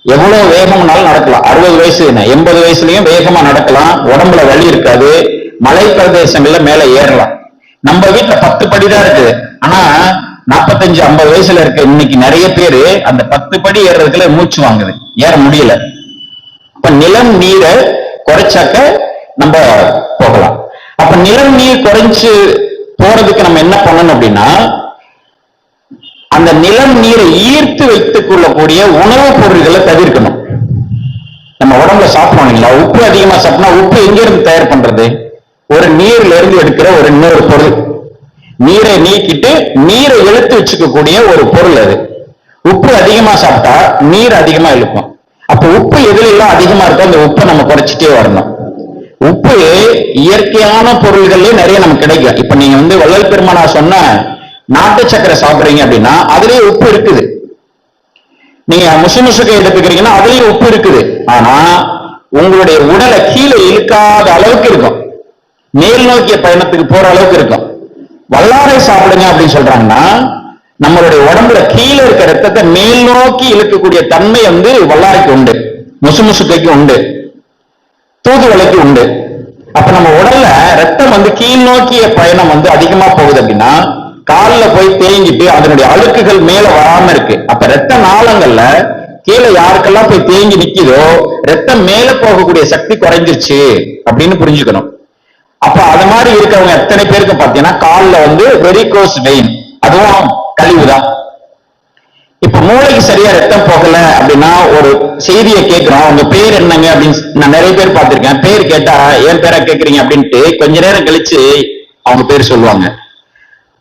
எவ்வளவு வேகம்னாலும் நடக்கலாம். 60 வயசு என்ன 80 வயசுலயும் வேகமா நடக்கலாம். உடம்புல வலி இருக்காது. மலை பிரதேசங்கள்ல மேல ஏறலாம். நம்ம வீட்டுல 10 படி தான் இருக்குது. ஆனா 45-50 வயசுல இருக்க இன்னைக்கு நிறைய பேரு அந்த 10 படி ஏறுறதுக்குள்ள மூச்சு வாங்குது, ஏற முடியல. அப்ப நிலம் நீரை குறைச்சாக்க நம்ம போகலாம். அப்ப நிலம் நீர் குறைஞ்சு போறதுக்கு நம்ம என்ன பண்ணணும் அப்படின்னா, அந்த அந்த நிலம் நீரை ஈர்த்து வைத்துக் கொள்ளக்கூடிய உணவுப் பொருள்களை தவிர்க்கணும். நம்ம உடம்புல சாப்பிடணும் இல்லைங்களா, உப்பு அதிகமா சாப்பிட்டா உப்பு எங்க இருந்து தயார் பண்றது? ஒரு நீர்ல இருந்து எடுக்கிற ஒரு இன்னொரு பொருள், நீரை நீக்கிட்டு நீரை இழுத்து வச்சுக்கக்கூடிய ஒரு பொருள் அது. உப்பு அதிகமா சாப்பிட்டா நீர் அதிகமா இழுக்கும். அப்ப உப்பு எதுல எல்லாம் அதிகமா இருக்கோ அந்த உப்பை நம்ம குறைச்சிட்டே வரணும். உப்பு இயற்கையான பொருள்கள்லயே நிறைய நமக்கு கிடைக்கும். இப்ப நீங்க வள்ளல் பெருமானார் சொன்ன நாட்டு சக்கரை சாப்பிடுறீங்க அப்படின்னா அதுலயே உப்பு இருக்குது. நீங்க முசுமுசுக்கை எடுத்துக்கிறீங்கன்னா அதுலயும் உப்பு இருக்குது. ஆனா உங்களுடைய உடலை கீழே இழுக்காத அளவுக்கு இருக்கும், மேல் நோக்கிய பயணத்துக்கு போற அளவுக்கு இருக்கும். வல்லாரை சாப்பிடுங்க அப்படின்னு சொல்றாங்கன்னா நம்மளுடைய உடம்புல கீழே இருக்க ரத்தத்தை மேல் நோக்கி இழுக்கக்கூடிய தன்மை வல்லாரைக்கு உண்டு, முசுமுசுக்கைக்கு உண்டு, தூதுவளைக்கு உண்டு. அப்ப நம்ம உடல்ல ரத்தம் கீழ் நோக்கிய பயணம் அதிகமா போகுது அப்படின்னா காலில் போய் தேங்கிட்டு அதனுடைய அழுக்குகள் மேல வராம இருக்கு. அப்ப ரத்த நாளங்கள்ல கீழே யாருக்கெல்லாம் போய் தேங்கி நிக்குதோ ரத்தம் மேல போகக்கூடிய சக்தி குறைஞ்சிருச்சு அப்படின்னு புரிஞ்சுக்கணும். அப்ப அது மாதிரி இருக்கவங்க எத்தனை பேருக்கு பாத்தீங்கன்னா காலில் வெரிகோஸ் வெயின், அதுவும் கழிவுதான். இப்ப மூளைக்கு சரியா ரத்தம் போகல அப்படின்னா ஒரு செய்தியை கேட்கிறோம், உங்க பேர் என்னங்க அப்படின்னு நான் நிறைய பேர் பார்த்திருக்கேன். பேர் கேட்டா என் பேரை கேட்கறீங்க அப்படின்ட்டு கொஞ்ச நேரம் கழிச்சு அவங்க பேர் சொல்லுவாங்க.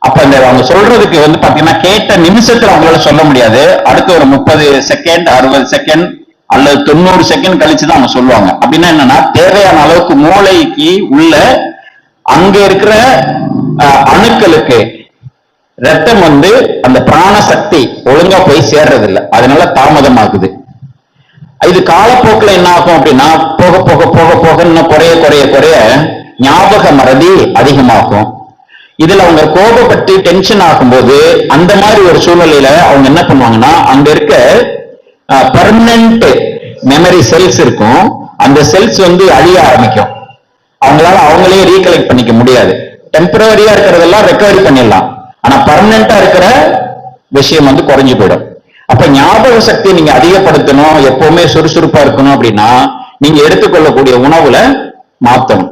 அப்ப அவங்க சொல்றதுக்கு பாத்தீங்கன்னா கேட்ட நிமிஷத்துல அவங்களால சொல்ல முடியாது. அடுத்து ஒரு 30 செகண்ட் 60 செகண்ட் அல்லது 90 செகண்ட் கழிச்சுதான் அவங்க சொல்லுவாங்க. அப்படின்னா என்னன்னா தேவையான அளவுக்கு மூளைக்கு உள்ள அங்க இருக்கிற அணுக்களுக்கு ரத்தம் அந்த பிராண சக்தி ஒழுங்கா போய் சேர்றது இல்லை, அதனால தாமதமாகுது. இது காலப்போக்கில் என்ன ஆகும் அப்படின்னா போக போக போக போக இன்னும் குறைய குறைய குறைய ஞாபக மறதி அதிகமாகும். இதுல அவங்க கோபப்பட்டு டென்ஷன் ஆகும்போது அந்த மாதிரி ஒரு சூழ்நிலையில அவங்க என்ன பண்ணுவாங்கன்னா அங்க இருக்க பெர்மனன்ட் மெமரி செல்ஸ் இருக்கும், அந்த செல்ஸ் அழிய ஆரம்பிக்கும். அவங்களால அவங்களே ரீகலெக்ட் பண்ணிக்க முடியாது. டெம்பரரியா இருக்கிறதெல்லாம் ரெக்கவரி பண்ணிடலாம், ஆனா பர்மனண்டா இருக்கிற விஷயம் குறைஞ்சு போயிடும். அப்ப ஞாபக சக்தியை நீங்க அதிகப்படுத்தணும், எப்பவுமே சுறுசுறுப்பா இருக்கணும் அப்படின்னா நீங்க எடுத்துக்கொள்ளக்கூடிய உணவுல மாத்தணும்.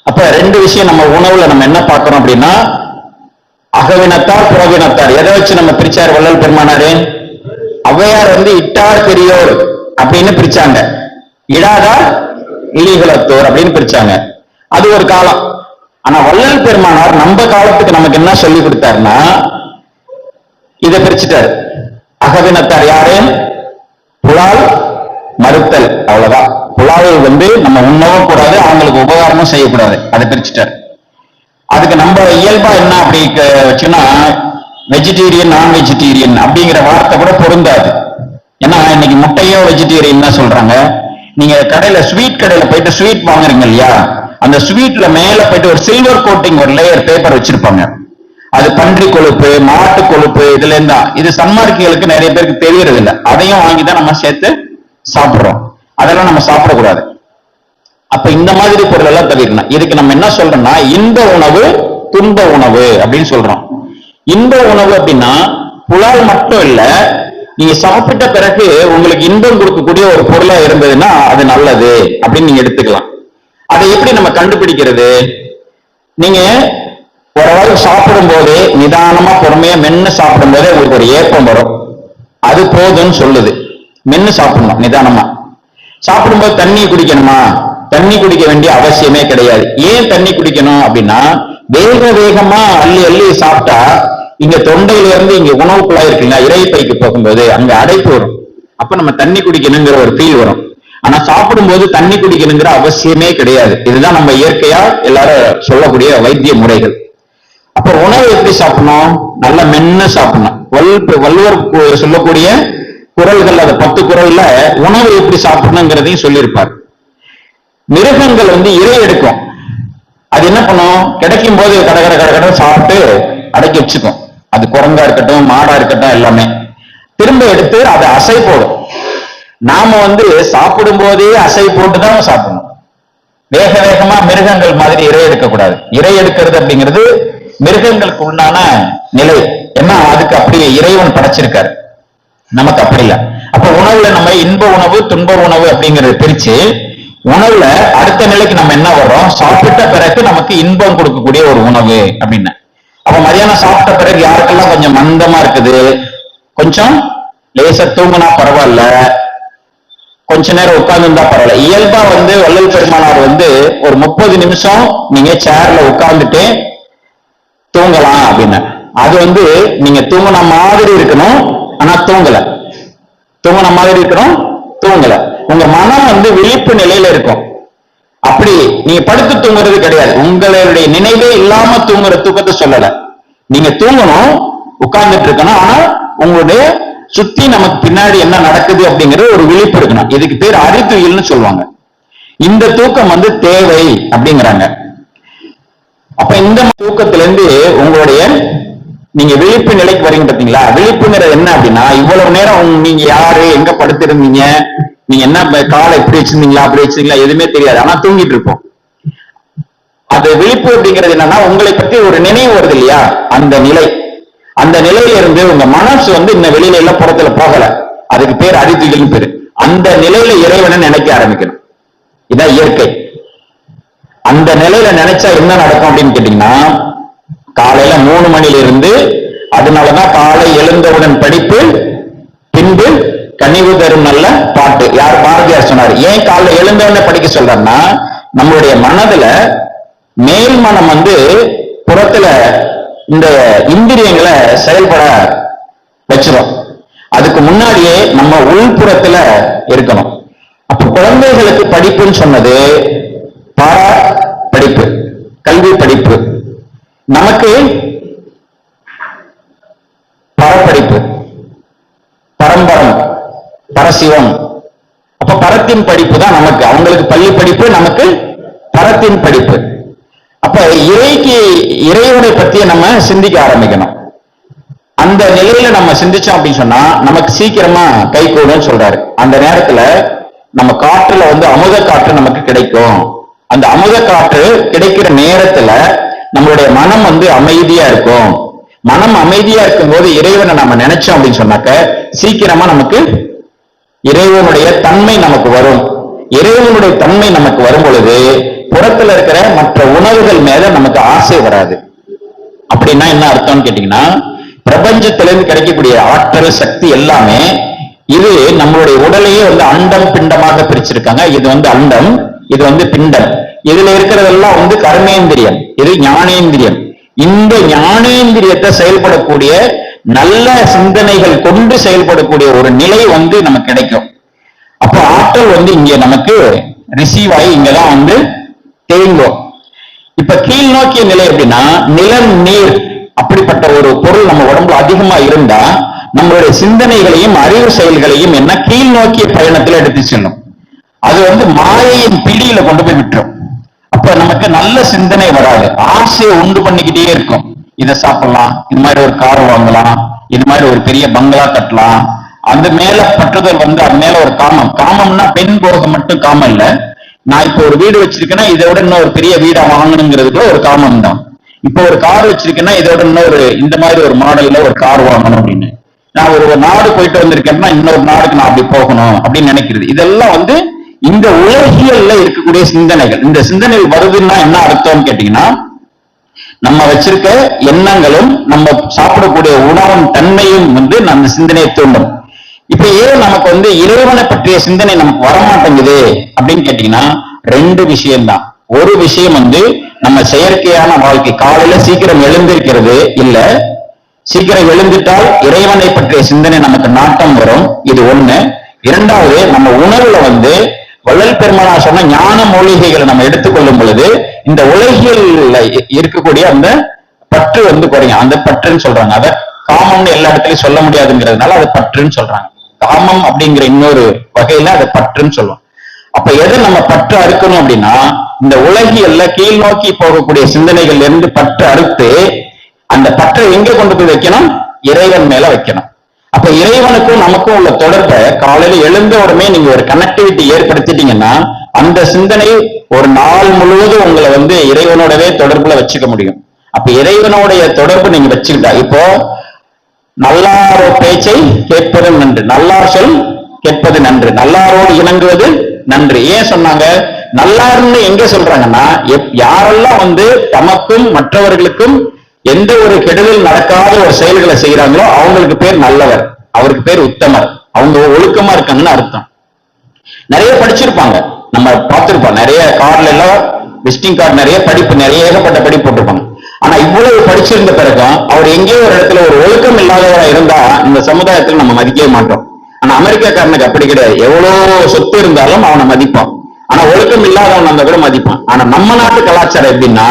அப்ப ரெண்டு விஷயம் நம்ம உணவுல நம்ம என்ன பார்க்கிறோம் அப்படின்னா அகவினத்தார் புறவினத்தார். எதை வச்சு நம்ம பிரிச்சார் வள்ளல் பெருமானாரு? ஔவையார் இட்டார் பெரியோர் அப்படின்னு பிரிச்சாங்க, இடாதார் இழிகுலத்தோர் அப்படின்னு பிரிச்சாங்க. அது ஒரு காலம். ஆனா வள்ளல் பெருமானார் நம்ம காலத்துக்கு நமக்கு என்ன சொல்லி கொடுத்தாருன்னா இதை பிரிச்சுட்டாரு. அகவினத்தார் யாரு? புலால் மறுத்தல், அவ்வளவுதான். புலாவை நம்ம உண்ணவும் கூடாது, அவங்களுக்கு உபகாரமும் செய்யக்கூடாது, அதை பிரிச்சுட்டாரு. அதுக்கு நம்ம இயல்பா என்ன அப்படி வச்சுன்னா வெஜிடேரியன் நான் வெஜிடேரியன் அப்படிங்கிற வார்த்தை கூட பொருந்தாது. ஏன்னா இன்னைக்கு முட்டையோ வெஜிடேரியன் தான் சொல்றாங்க. நீங்க கடையில ஸ்வீட் கடையில போயிட்டு ஸ்வீட் வாங்குறீங்க இல்லையா, அந்த ஸ்வீட்ல மேல போயிட்டு ஒரு சில்வர் கோட்டிங் ஒரு லேயர் பேப்பர் வச்சிருப்பாங்க. அது பன்றி கொழுப்பு மாட்டு கொழுப்பு இதுல இருந்தா. இது சன்மார்க்கிகளுக்கு நிறைய பேருக்கு தெரியறது இல்லை, அதையும் வாங்கிதான் நம்ம சேர்த்து சாப்பிடுறோம். அதெல்லாம் நம்ம சாப்பிடக்கூடாது. அப்ப இந்த மாதிரி பொருள் எல்லாம் தவிர்க்கணும். இதுக்கு நம்ம என்ன சொல்றோம்னா இன்ப உணவு துன்ப உணவு அப்படின்னு சொல்றோம். இன்ப உணவு அப்படின்னா புலால் மட்டும் இல்ல, நீங்க சாப்பிட்ட பிறகு உங்களுக்கு இன்பம் கொடுக்கக்கூடிய ஒரு பொருளா இருந்ததுன்னா அது நல்லது அப்படின்னு நீங்க எடுத்துக்கலாம். அதை எப்படி நம்ம கண்டுபிடிக்கிறது? நீங்க ஓரளவு சாப்பிடும் போதே நிதானமா பொறுமையா மென்னு சாப்பிடும் போதே உங்களுக்கு ஒரு ஏப்பம் வரும், அது போதும்னு சொல்லுது. மென்னு சாப்பிடணும் நிதானமா. சாப்பிடும்போது தண்ணி குடிக்கணுமா? தண்ணி குடிக்க வேண்டிய அவசியமே கிடையாது. ஏன் தண்ணி குடிக்கணும் அப்படின்னா வேக வேகமா அள்ளி அள்ளி சாப்பிட்டா இங்க தொண்டையில இருந்து இங்க உணவு குழாய் இருக்குல்ல, இறைப்பைக்கு போகும்போது அங்க அடைப்பு வரும். அப்ப நம்ம தண்ணி குடிக்கணுங்கிற ஒரு ஃபீல் வரும். ஆனா சாப்பிடும் போது தண்ணி குடிக்கணுங்கிற அவசியமே கிடையாது. இதுதான் நம்ம இயற்கையா எல்லாரும் சொல்லக்கூடிய வைத்திய முறைகள். அப்ப உணவு எப்படி சாப்பிடணும்? நல்லா மென்னு சாப்பிடணும். வள்ளுவர் சொல்லக்கூடிய குறள்கள், அது 10 குறள்ல உணவு எப்படி சாப்பிடணுங்கிறதையும் சொல்லியிருப்பார். மிருகங்கள் இரை எடுக்கும், அது என்ன பண்ணும்? கிடைக்கும் போது கடகட கடகட சாப்பிட்டு அடக்கி வச்சுக்கும். அது குரங்கா இருக்கட்டும் மாடா இருக்கட்டும் எல்லாமே திரும்ப எடுத்து அதை அசை போடும். நாம சாப்பிடும் போதே அசை போட்டுதான் சாப்பிடணும். வேக வேகமா மிருகங்கள் மாதிரி இரை எடுக்கக்கூடாது. இரை எடுக்கிறது அப்படிங்கிறது மிருகங்களுக்கு உண்டான நிலை. ஏன்னா அதுக்கு அப்படியே இறைவன் படைச்சிருக்காரு, நமக்கு அப்படி இல்லை. அப்ப உணவுல நம்ம இன்ப உணவு துன்ப உணவு அப்படிங்கறத பிரிச்சு உணவுல அடுத்த நிலைக்கு நம்ம என்ன வர்றோம்? சாப்பிட்ட பிறகு நமக்கு இன்பம் கொடுக்கக்கூடிய ஒரு உணவு அப்படின்னு. அப்ப மதியானம் சாப்பிட்ட பிறகு யாருக்கெல்லாம் கொஞ்சம் மந்தமா இருக்குது, கொஞ்சம் லேசா தூங்குனா பரவாயில்ல, கொஞ்ச நேரம் உட்கார்ந்துருந்தா பரவாயில்ல. இயல்பா வள்ளல் பெருமானார் ஒரு 30 நிமிஷம் நீங்க சேர்ல உட்கார்ந்துட்டு தூங்கலாம் அப்படின்னு. அது நீங்க தூங்குன மாதிரி இருக்கணும், ஆனா தூங்கல. தூங்குன மாதிரி இருக்கணும், தூங்கல. உங்க மனம் விழிப்பு நிலையில இருக்கும். அப்படி நீங்க படுத்து தூங்குறது கிடையாது. உங்களுடைய நினைவே இல்லாம தூங்குற தூக்கத்தை சொல்லல. நீங்க தூங்கணும், உட்கார்ந்துட்டு இருக்கணும், ஆனா உங்களுடைய சுத்தி நமக்கு பின்னாடி என்ன நடக்குது அப்படிங்கிறது ஒரு விழிப்பு இருக்கணும். இதுக்கு பேர் அறிதுயில்னு சொல்லுவாங்க. இந்த தூக்கம் தேவை அப்படிங்கிறாங்க. அப்ப இந்த தூக்கத்திலிருந்து உங்களுடைய நீங்க விழிப்பு நிலைக்கு வரீங்க பாத்தீங்களா? விழிப்புங்கிறது என்ன அப்படின்னா, இவ்வளவு நேரம் நீங்க யாரு, எங்க படுத்திருந்தீங்க, நீங்க என்ன காலை எப்படி வச்சிருந்தீங்களா, அப்படி வச்சிருந்தீங்களா, எதுவுமே தெரியாது, ஆனா தூங்கிட்டு இருப்போம். அது விழிப்பு அப்படிங்கிறது என்னன்னா, உங்களை பற்றி ஒரு நினைவு வருது இல்லையா, அந்த நிலை. அந்த நிலையில இருந்து உங்க மனசு இன்னும் வெளியில எல்லாம் புறத்துல போகல, அதுக்கு பேர் அறிதுயில்னு பேரு. அந்த நிலையில இறைவனை நினைக்க ஆரம்பிக்கணும். இதான் இயற்கை. அந்த நிலையில நினைச்சா என்ன நடக்கும் அப்படின்னு கேட்டீங்கன்னா, காலையில 3 மணில இருந்து, அதனாலதான் காலை எழுந்தவுடன் படிப்பு பின்பு கனிவு தரும் நல்ல பாட்டு. யார்? பாரதியார் சொன்னார். ஏன் காலைல எழுந்தவுடனே படிக்க சொல்றாருன்னா, நம்மளுடைய மனதுல மேல் மனம் புறத்துல இந்த இந்திரியங்களை செயல்பட வச்சிரும். அதுக்கு முன்னாடியே நம்ம உள்புறத்துல இருக்கணும். அப்ப குழந்தைகளுக்கு படிப்புன்னு சொன்னது பாரா படிப்பு, கல்வி படிப்பு. நமக்கு பரப்படிப்பு, பரம்பரம், பரசிவம். அப்ப பரத்தின் படிப்பு தான் நமக்கு. அவங்களுக்கு பள்ளி படிப்பு, நமக்கு பரத்தின் படிப்பு. அப்ப இறைவனை பத்தி நம்ம சிந்திக்க ஆரம்பிக்கணும். அந்த நிலையில நம்ம சிந்திச்சோம் அப்படின்னு சொன்னா நமக்கு சீக்கிரமா கை கூடுன்னு சொல்றாரு. அந்த நேரத்துல நம்ம காற்றுல அமுத காற்று நமக்கு கிடைக்கும். அந்த அமுத காற்று கிடைக்கிற நேரத்துல நம்மளுடைய மனம் அமைதியா இருக்கும். மனம் அமைதியா இருக்கும் போது இறைவனை நம்ம நினைச்சோம் அப்படின்னு சொன்னாக்க சீக்கிரமா நமக்கு இறைவனுடைய தன்மை நமக்கு வரும். இறைவனுடைய தன்மை நமக்கு வரும் பொழுது புறத்துல இருக்கிற மற்ற உணவுகள் மேல நமக்கு ஆசை வராது. அப்படின்னா என்ன அர்த்தம்னு கேட்டீங்கன்னா, பிரபஞ்சத்திலிருந்து கிடைக்கக்கூடிய ஆற்றல், சக்தி எல்லாமே இது நம்மளுடைய உடலையே அண்டம் பிண்டமாக பிரிச்சிருக்காங்க. இது அண்டம், இது பிண்டம். இதுல இருக்கிறதெல்லாம் கர்மேந்திரியம், இது ஞானேந்திரியம். இந்த ஞானேந்திரியத்தை செயல்படக்கூடிய நல்ல சிந்தனைகள் கொண்டு செயல்படக்கூடிய ஒரு நிலை நமக்கு கிடைக்கும். அப்போ ஆற்றல் இங்க நமக்கு ரிசீவ் ஆகி இங்கதான் தேங்கும். இப்ப கீழ் நோக்கிய நிலை அப்படின்னா, நிலம், நீர் அப்படிப்பட்ட ஒரு பொருள் நம்ம உடம்புல அதிகமா இருந்தா நம்மளுடைய சிந்தனைகளையும் அறிவு செயல்களையும் என்ன கீழ் நோக்கிய பயணத்துல எடுத்து செல்லும். அது மாயையின் பிடியில கொண்டு போய் விட்டுரும். அப்ப நமக்கு நல்ல சிந்தனை வராது, ஆசையை உண்டு பண்ணிக்கிட்டே இருக்கும். இதை சாப்பிடலாம், இது மாதிரி ஒரு கார் வாங்கலாம், இது மாதிரி ஒரு பெரிய பங்களா கட்டலாம். அந்த மேல பற்றுதல் அது மேல ஒரு காமம். காமம்னா பெண் போக மட்டும் காமம் இல்ல. நான் இப்ப ஒரு வீடு வச்சிருக்கேன்னா இதோட இன்னும் ஒரு பெரிய வீடா வாங்கணுங்கிறதுக்குள்ள ஒரு காமம் தான். இப்ப ஒரு கார் வச்சிருக்கேன்னா இதோட இன்னொரு இந்த மாதிரி ஒரு மாடல்ல ஒரு கார் வாங்கணும் அப்படின்னு. நான் ஒரு நாடு போயிட்டு வந்திருக்கேன்னா இன்னொரு நாடுக்கு நான் அப்படி போகணும் அப்படின்னு நினைக்கிறது. இதெல்லாம் இந்த உலகியல்ல இருக்கக்கூடிய சிந்தனைகள். இந்த சிந்தனைகள் வருதுன்னா என்ன அர்த்தம்னு கேட்டீங்கன்னா, நம்ம வச்சிருக்க எண்ணங்களும் நம்ம சாப்பிடக்கூடிய உணவின் தன்மையும் அந்த சிந்தனையை தூண்டும். இப்ப ஏன் நமக்கு இறைவனை பற்றிய சிந்தனை நமக்கு வரமாட்டேங்குது அப்படின்னு கேட்டீங்கன்னா, 2 விஷயம்தான். ஒரு விஷயம் நம்ம செயற்கையான வாழ்க்கை, காலையில சீக்கிரம் எழுந்திருக்கிறது இல்ல. சீக்கிரம் எழுந்துட்டால் இறைவனை பற்றிய சிந்தனை நமக்கு நாட்டம் வரும், இது ஒண்ணு. இரண்டாவது, நம்ம உணர்வுல வள்ளல் பெருமானார் சொன்ன ஞான மூலிகைகளை நம்ம எடுத்துக்கொள்ளும் பொழுது இந்த உலகியல்ல இருக்கக்கூடிய அந்த பற்று குறையும். அந்த பற்றுன்னு சொல்றாங்க. அதை காமம்னு எல்லா இடத்துலயும் சொல்ல முடியாதுங்கிறதுனால அதை பற்றுன்னு சொல்றாங்க. காமம் அப்படிங்கிற இன்னொரு வகையில அதை பற்றுன்னு சொல்லுவோம். அப்ப எதை நம்ம பற்று அறுக்கணும் அப்படின்னா, இந்த உலகியல்ல கீழ் நோக்கி போகக்கூடிய சிந்தனைகள்ல இருந்து பற்று அறுத்து அந்த பற்றை எங்க கொண்டு போய் வைக்கணும்? இறைவன் மேல வைக்கணும். அப்ப இறைவனுக்கும் நமக்கும் உள்ள தொடர்பை காலையில எழுந்த உடனே நீங்க ஒரு கனெக்டிவிட்டி ஏற்படுத்திட்டீங்கன்னா அந்த சிந்தனை ஒரு நாள் முழுவதும் உங்களை இறைவனோடவே தொடர்புல வச்சுக்க முடியும். அப்ப இறைவனுடைய தொடர்பு நீங்க வச்சுக்கிட்டா, இப்போ நல்லாரோ பேச்சை கேட்பது நன்று, நல்லார் சொல் கேட்பது நன்று, நல்லாரோடு இணங்குவது நன்று. ஏன் சொன்னாங்க நல்லாருன்னு? எங்க சொல்றாங்கன்னா, யாரெல்லாம் தமக்கும் மற்றவர்களுக்கும் எந்த ஒரு கெடுதல் நடக்காத ஒரு செயல்களை செய்யறாங்களோ அவங்களுக்கு பேர் நல்லவர், அவருக்கு பேர் உத்தமர், அவங்க ஒழுக்கமா இருக்காங்கன்னு அர்த்தம். நிறைய படிச்சிருப்பாங்க, நம்ம பார்த்திருப்போம், நிறைய கார்டுல எல்லாம் விசிட்டிங் கார்டு நிறைய படிப்பு, நிறைய ஏகப்பட்ட படிப்பு போட்டிருப்பாங்க. ஆனா இவ்வளவு படிச்சிருந்த பிறகும் அவர் எங்கேயோ ஒரு இடத்துல ஒரு ஒழுக்கம் இல்லாதவரா இருந்தா இந்த சமுதாயத்தில் நம்ம மதிக்கவே மாட்டோம். ஆனா அமெரிக்காக்காரனுக்கு அப்படி கிடையாது, எவ்வளவு சொத்து இருந்தாலும் அவனை மதிப்பான். ஆனா ஒழுக்கம் இல்லாதவன் அந்த கூட மதிப்பான். ஆனா நம்ம நாட்டு கலாச்சாரம் எப்படின்னா,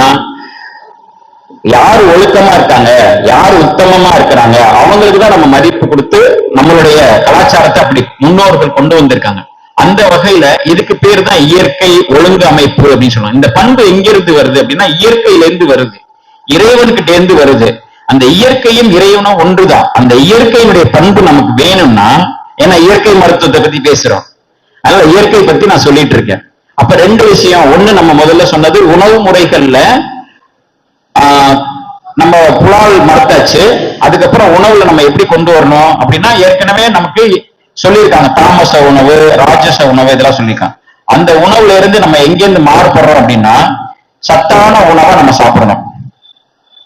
யார் ஒழுக்கமா இருக்காங்க, யார் உத்தமமா இருக்கிறாங்க அவங்களுக்கு தான் நம்ம மதிப்பு கொடுத்து நம்மளுடைய கலாச்சாரத்தை அப்படி முன்னோர்கள் கொண்டு வந்திருக்காங்க. அந்த வகையில இதுக்கு பேர் தான் இயற்கை ஒழுங்கு அமைப்பு அப்படின்னு சொல்லுவாங்க. இந்த பண்பு எங்கிருந்து வருது அப்படின்னா இயற்கையிலிருந்து வருது, இறைவன்கிட்ட இருந்து வருது. அந்த இயற்கையும் இறைவனும் ஒன்றுதான். அந்த இயற்கையினுடைய பண்பு நமக்கு வேணும்னா, ஏன்னா இயற்கை மருத்துவத்தை பத்தி பேசுறோம், அதனால இயற்கை பத்தி நான் சொல்லிட்டு இருக்கேன். அப்ப ரெண்டு விஷயம், ஒண்ணு நம்ம முதல்ல சொன்னது உணவு முறைகள்ல நம்ம புலால் மறுத்தாச்சு, அதுக்கப்புறம் உணவுல நம்ம எப்படி கொண்டு வரணும் அப்படின்னா ஏற்கனவே நமக்கு சொல்லியிருக்காங்க, தாமச உணவு, ராஜச உணவு இதெல்லாம் சொல்லியிருக்காங்க. அந்த உணவுல இருந்து நம்ம எங்கிருந்து மாறுபடுறோம் அப்படின்னா சத்தான உணவை நம்ம சாப்பிடணும்,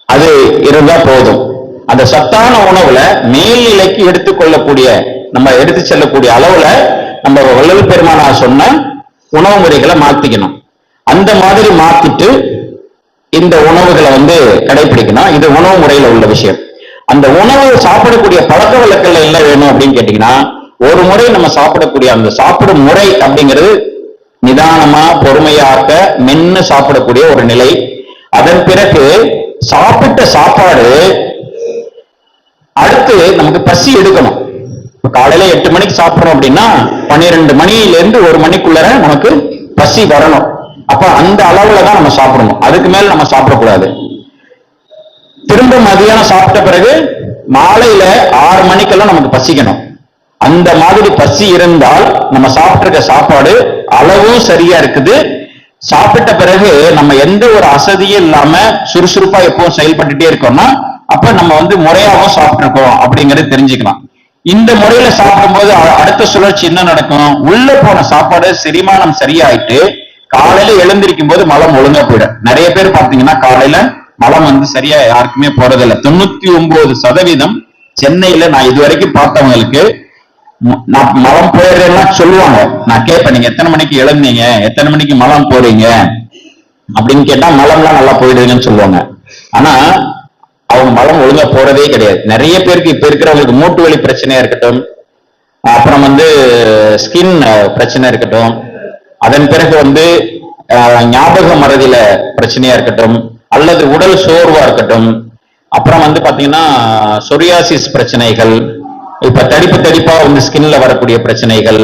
அது இருந்தா போதும். அந்த சத்தான உணவுல மேல்நிலைக்கு எடுத்துக்கொள்ளக்கூடிய, நம்ம எடுத்து செல்லக்கூடிய அளவுல நம்ம வள்ளல் பெருமானார் சொன்ன உணவு முறைகளை மாத்திக்கணும். அந்த மாதிரி மாத்திட்டு இந்த உணவுகளை கடைபிடிக்கணும். இது உணவு முறையில உள்ள விஷயம். அந்த உணவு சாப்பிடக்கூடிய பழக்க வழக்கங்கள் என்ன வேணும் அப்படின்னு கேட்டீங்கன்னா, ஒரு முறை நம்ம சாப்பிடக்கூடிய அந்த சாப்பிடும் முறை அப்படிங்கிறது நிதானமா பொறுமையாக மென்னு சாப்பிடக்கூடிய ஒரு நிலை. அதன் பிறகு சாப்பிட்ட சாப்பாடு அடுத்து நமக்கு பசி எடுக்கணும். காலையில 8 மணிக்கு சாப்பிடுறோம் அப்படின்னா 12 மணியிலிருந்து 1 மணிக்குள்ள நமக்கு பசி வரணும். அப்ப அந்த அளவுல தான் நம்ம சாப்பிடணும், அதுக்கு மேல நம்ம சாப்பிடக்கூடாது. திரும்ப மதியானம் சாப்பிட்ட பிறகு மாலையில 6 மணிக்கெல்லாம் நமக்கு பசிக்கணும். அந்த மாதிரி பசி இருந்தால் நம்ம சாப்பிட்டிருக்க சாப்பாடு அளவும் சரியா இருக்குது. சாப்பிட்ட பிறகு நம்ம எந்த ஒரு அசதியும் இல்லாம சுறுசுறுப்பா எப்பவும் செயல்பட்டுட்டே இருக்கோம்னா அப்ப நம்ம முறையாகவும் சாப்பிட்டிருக்கோம் அப்படிங்கறது தெரிஞ்சுக்கலாம். இந்த முறையில சாப்பிடும்போது அடுத்த சுழற்சி என்ன நடக்கும், உள்ள போன சாப்பாடு செரிமானம் சரியாயிட்டு காலையில எழுந்திருக்கும் போது மலம் ஒழுங்கா போயிடும். நிறைய பேர் பாத்தீங்கன்னா காலையில மலம் சரியா யாருக்குமே போறதில்லை. 99% சென்னையில நான் இதுவரைக்கும் பார்த்தவங்களுக்கு நான் மலம் போயிடுறேன்னா சொல்லுவாங்க. நான் கேட்பேன், நீங்க எத்தனை மணிக்கு எழுந்தீங்க, எத்தனை மணிக்கு மலம் போறீங்க அப்படின்னு கேட்டா மலம்லாம் நல்லா போயிடுதுன்னு சொல்லுவாங்க. ஆனா அவங்க மலம் ஒழுங்கா போறதே கிடையாது. நிறைய பேருக்கு இப்ப இருக்கிறவங்களுக்கு மூட்டு வலி பிரச்சனையா இருக்கட்டும், அப்புறம் ஸ்கின் பிரச்சனை இருக்கட்டும், அதன் பிறகு ஞாபக மறதியில பிரச்சனையா இருக்கட்டும், அல்லது உடல் சோர்வா இருக்கட்டும், அப்புறம் பாத்தீங்கன்னா சொரியாசிஸ் பிரச்சனைகள், இப்ப தடிப்பா ஸ்கின்ல வரக்கூடிய பிரச்சனைகள்,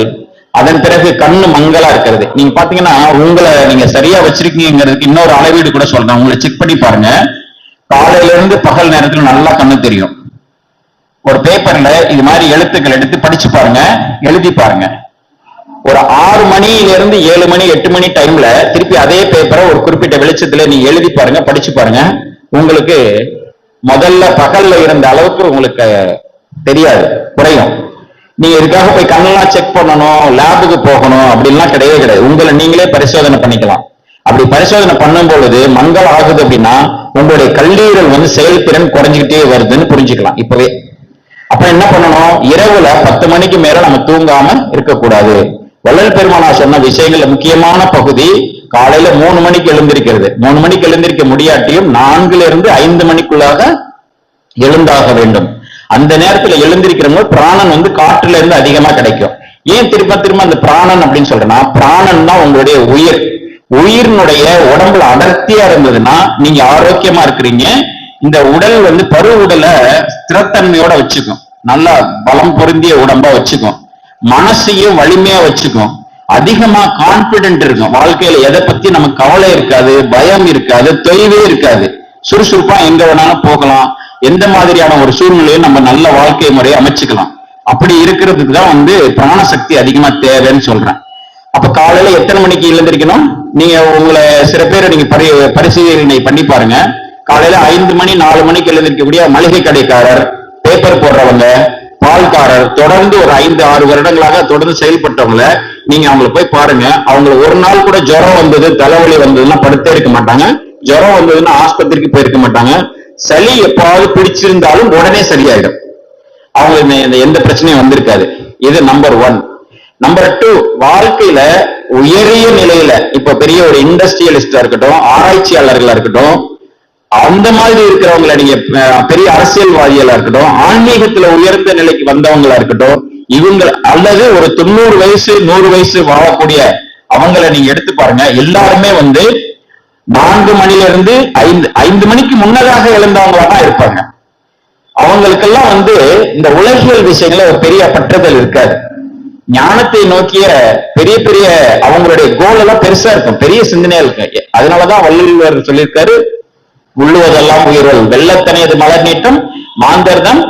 அதன் பிறகு கண்ணு மங்கலா இருக்கிறது. நீங்க பாத்தீங்கன்னா உங்களை நீங்க சரியா வச்சிருக்கீங்கிறதுக்கு இன்னொரு அளவீடு கூட சொல்றேன். உங்களை செக் பண்ணி பாருங்க. காலையில இருந்து பகல் நேரத்துல நல்லா கண்ணு தெரியும். ஒரு பேப்பர்ல இது மாதிரி எழுத்துக்கள் எடுத்து படிச்சு பாருங்க, எழுதி பாருங்க. ஒரு 6 மணியிலிருந்து 7 மணி 8 மணி டைம்ல திருப்பி அதே பேப்பரை ஒரு குறிப்பிட்ட வெளிச்சத்துல நீங்க எழுதி பாருங்க, படிச்சு பாருங்க. உங்களுக்கு முதல்ல பகல்ல இருந்த அளவுக்கு உங்களுக்கு தெரியாது, குறையும். நீங்க இதுக்காக போய் கண்ணெல்லாம் செக் பண்ணணும், லேபுக்கு போகணும் அப்படின்லாம் கிடையவே கிடையாது. உங்களை நீங்களே பரிசோதனை பண்ணிக்கலாம். அப்படி பரிசோதனை பண்ணும் பொழுது மங்கல் ஆகுது அப்படின்னா உங்களுடைய கல்லீரல் செயல்திறன் குறைஞ்சிக்கிட்டே வருதுன்னு புரிஞ்சுக்கலாம் இப்பவே. அப்ப என்ன பண்ணணும், இரவுல 10 மணிக்கு மேல நம்ம தூங்காம இருக்கக்கூடாது. வள்ளல் பெருமானார் சொன்ன விஷயங்கள்ல முக்கியமான பகுதி காலையில 3 மணிக்கு எழுந்திருக்கிறது. 3 மணிக்கு எழுந்திருக்க முடியாட்டியும் 4 to 5 மணிக்குள்ளாக எழுந்தாக வேண்டும். அந்த நேரத்துல எழுந்திருக்கிறவங்க பிராணன் காற்றுல இருந்து அதிகமா கிடைக்கும். ஏன் திரும்ப அந்த பிராணன் அப்படின்னு சொல்றேன்னா, பிராணன் தான் உங்களுடைய உயிர். உயிரினுடைய உடம்புல அடர்த்தியா இருந்ததுன்னா நீங்க ஆரோக்கியமா இருக்கிறீங்க. இந்த உடல் பரு உடலை ஸ்திரத்தன்மையோட வச்சுக்கும், நல்லா பலம் பொருந்திய உடம்பா வச்சுக்கும், மனசையும் வலிமையா வச்சுக்கும், அதிகமா கான்பிடென்ட் இருக்கும். வாழ்க்கையில எதை பத்தி நமக்கு கவலை இருக்காது, பயம் இருக்காது, தொய்வே இருக்காது. சுறுசுறுப்பா எங்க வேணாலும் போகலாம். எந்த மாதிரியான ஒரு சூழ்நிலையும் நம்ம நல்ல வாழ்க்கை முறையை அமைச்சுக்கலாம். அப்படி இருக்கிறதுக்கு தான் பிராணசக்தி அதிகமா தேவைன்னு சொல்றேன். அப்ப காலையில எத்தனை மணிக்கு எழுந்திருக்கணும், நீங்க உங்களை சில பேரை நீங்க பரிசீலனை பண்ணி பாருங்க. காலையில 5 மணி 4 மணிக்கு எழுந்திருக்கக்கூடிய மளிகை கடைக்காரர், பேப்பர் போடுறவங்க, பால்காரர், தொடர்ந்து ஒரு 5-6 வருடங்களாக தொடர்ந்து செயல்பட்டவங்கள நீங்க அவங்களை போய் பாருங்க. அவங்களுக்கு ஒரு நாள் கூட ஜுரம் வந்தது, தலைவலி வந்ததுன்னா படுத்தே இருக்க மாட்டாங்க. ஜுரம் வந்ததுன்னா ஆஸ்பத்திரிக்கு போயிருக்க மாட்டாங்க. சளி எப்பாவது பிடிச்சிருந்தாலும் உடனே சரியாயிடும். அவங்களுக்கு எந்த பிரச்சனையும் வந்திருக்காது. இது நம்பர் 1. நம்பர் 2, வாழ்க்கையில உயரிய நிலையில இப்ப பெரிய ஒரு இண்டஸ்ட்ரியலிஸ்டா இருக்கட்டும், ஆராய்ச்சியாளர்களா இருக்கட்டும், அந்த மாதிரி இருக்கிறவங்களை நீங்க பெரிய அரசியல்வாதிகளா இருக்கட்டும், ஆன்மீகத்துல உயர்ந்த நிலைக்கு வந்தவங்களா இருக்கட்டும், இவங்க அல்லது ஒரு 90 வயசு 100 வயசு வாழக்கூடிய அவங்களை நீங்க எடுத்து பாருங்க. எல்லாருமே 4 மணில இருந்து 5 மணிக்கு முன்னதாக எழுந்தவங்களா தான் இருப்பாங்க. அவங்களுக்கெல்லாம் இந்த உலகியல் விஷயங்கள ஒரு பெரிய பற்றுதல் இருக்காது. ஞானத்தை நோக்கிய பெரிய பெரிய அவங்களுடைய கோல் எல்லாம் பெருசா இருக்கும், பெரிய சிந்தனையா இருக்கு. அதனாலதான் வள்ளுவர் சொல்லியிருக்காரு, உள்ளுவதெல்லாம் உயர்வல் வெள்ளத்தனையது மலர் நீட்டம் மாந்தர்தான்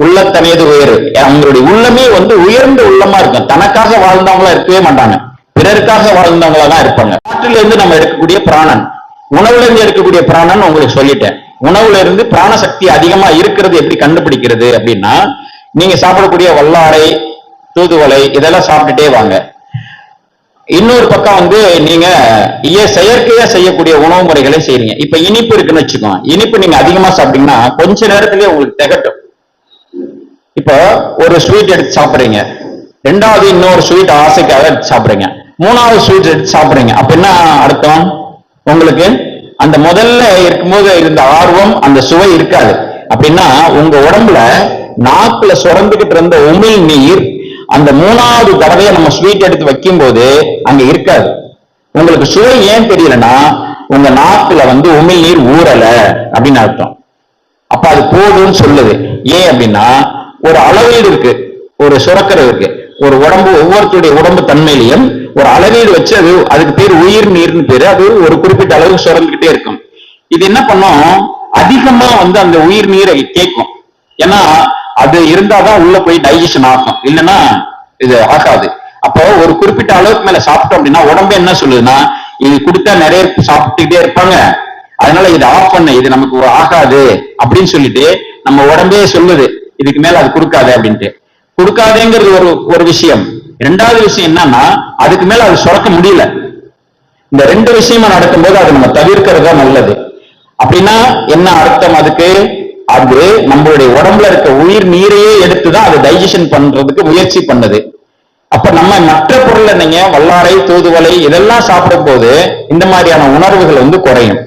உள்ளத்தனையது உயர்வு. அவங்களுடைய உள்ளமே உயர்ந்த உள்ளமா இருக்கும். தனக்காக வாழ்ந்தவங்களா இருக்கவே மாட்டாங்க, பிறருக்காக வாழ்ந்தவங்களா தான் இருப்பாங்க. காற்றில இருந்து நம்ம எடுக்கக்கூடிய பிராணன், உணவுல இருந்து எடுக்கக்கூடிய பிராணன் உங்களுக்கு சொல்லிட்டேன். உணவுல இருந்து பிராண சக்தி அதிகமா இருக்கிறது எப்படி கண்டுபிடிக்கிறது அப்படின்னா, நீங்க சாப்பிடக்கூடிய வல்லாரை, தூதுவளை இதெல்லாம் சாப்பிட்டுட்டே வாங்க. இன்னொரு பக்கம் நீங்க செயற்கையா செய்யக்கூடிய உணவு முறைகளை செய்றீங்க. இப்ப இனிப்பு இருக்குன்னு வச்சுக்கோங்க. இனிப்பு நீங்க அதிகமா சாப்பிட்டீங்கன்னா கொஞ்ச நேரத்திலேயே உங்களுக்கு திகட்டும். இப்ப ஒரு ஸ்வீட் எடுத்து சாப்பிடுறீங்க, 2வது இன்னொரு ஸ்வீட் ஆசைக்காக எடுத்து சாப்பிடுறீங்க, 3வது ஸ்வீட் எடுத்து சாப்பிடுறீங்க. அப்ப என்ன அர்த்தம்? உங்களுக்கு அந்த முதல்ல இருக்கும்போது இருந்த ஆர்வம், அந்த சுவை இருக்காது. அப்படின்னா உங்க உடம்புல நாக்குல சுரந்துகிட்டு இருந்த உமிழ் நீர் அந்த 3வது தடவையை நம்ம ஸ்வீட் எடுத்து வைக்கும் போது அங்க இருக்காது. உங்களுக்கு சுவை ஏன் தெரியலன்னா, உங்க நாக்குல உமிழ் நீர் ஊறல அப்படின்னு அர்த்தம். அப்ப அது போதும்னு சொல்லுது. ஏன் அப்படின்னா, ஒரு அளவீடு இருக்கு, ஒரு சுரக்கரை இருக்கு. ஒரு உடம்பு ஒவ்வொருத்தருடைய உடம்பு தன்மையிலையும் ஒரு அளவீடு வச்சு அதுக்கு பேர் உயிர் நீர்னு பேரு. அது ஒரு குறிப்பிட்ட அளவு சுரந்துகிட்டே இருக்கும். இது என்ன பண்ணும், அதிகமா அந்த உயிர் நீரை கேட்கும். ஏன்னா அது இருந்தாதான் உள்ள போய் டைஜஷன் ஆகும், இல்லைன்னா இது ஆகாது. அப்போ ஒரு குறிப்பிட்ட அளவுக்கு மேல சாப்பிட்டோம் அப்படின்னா உடம்பு என்ன சொல்லுதுன்னா, இது கொடுத்தா நிறைய சாப்பிட்டுக்கிட்டே இருப்பாங்க, அதனால இது ஆஃப் பண்ண, இது நமக்கு ஆகாது அப்படின்னு சொல்லிட்டு நம்ம உடம்பே சொல்லுது இதுக்கு மேல அது கொடுக்காது அப்படின்ட்டு. கொடுக்காதேங்கிறது ஒரு விஷயம். 2வது விஷயம் என்னன்னா, அதுக்கு மேல அது சுரக்க முடியல. இந்த 2 விஷயமா நடக்கும்போது அது நம்ம தவிர்க்கிறது தான் நல்லது. அப்படின்னா என்ன அர்த்தம் அதுக்கு? அது நம்மளுடைய உடம்புல இருக்க உயிர் நீரையே எடுத்துதான் அது டைஜஷன் பண்றதுக்கு முயற்சி பண்ணுது. அப்ப நம்ம மற்ற பொருளை நீங்க வல்லாரை, தூதுவளை இதெல்லாம் சாப்பிடும் போது இந்த மாதிரியான உணர்வுகள் குறையும்.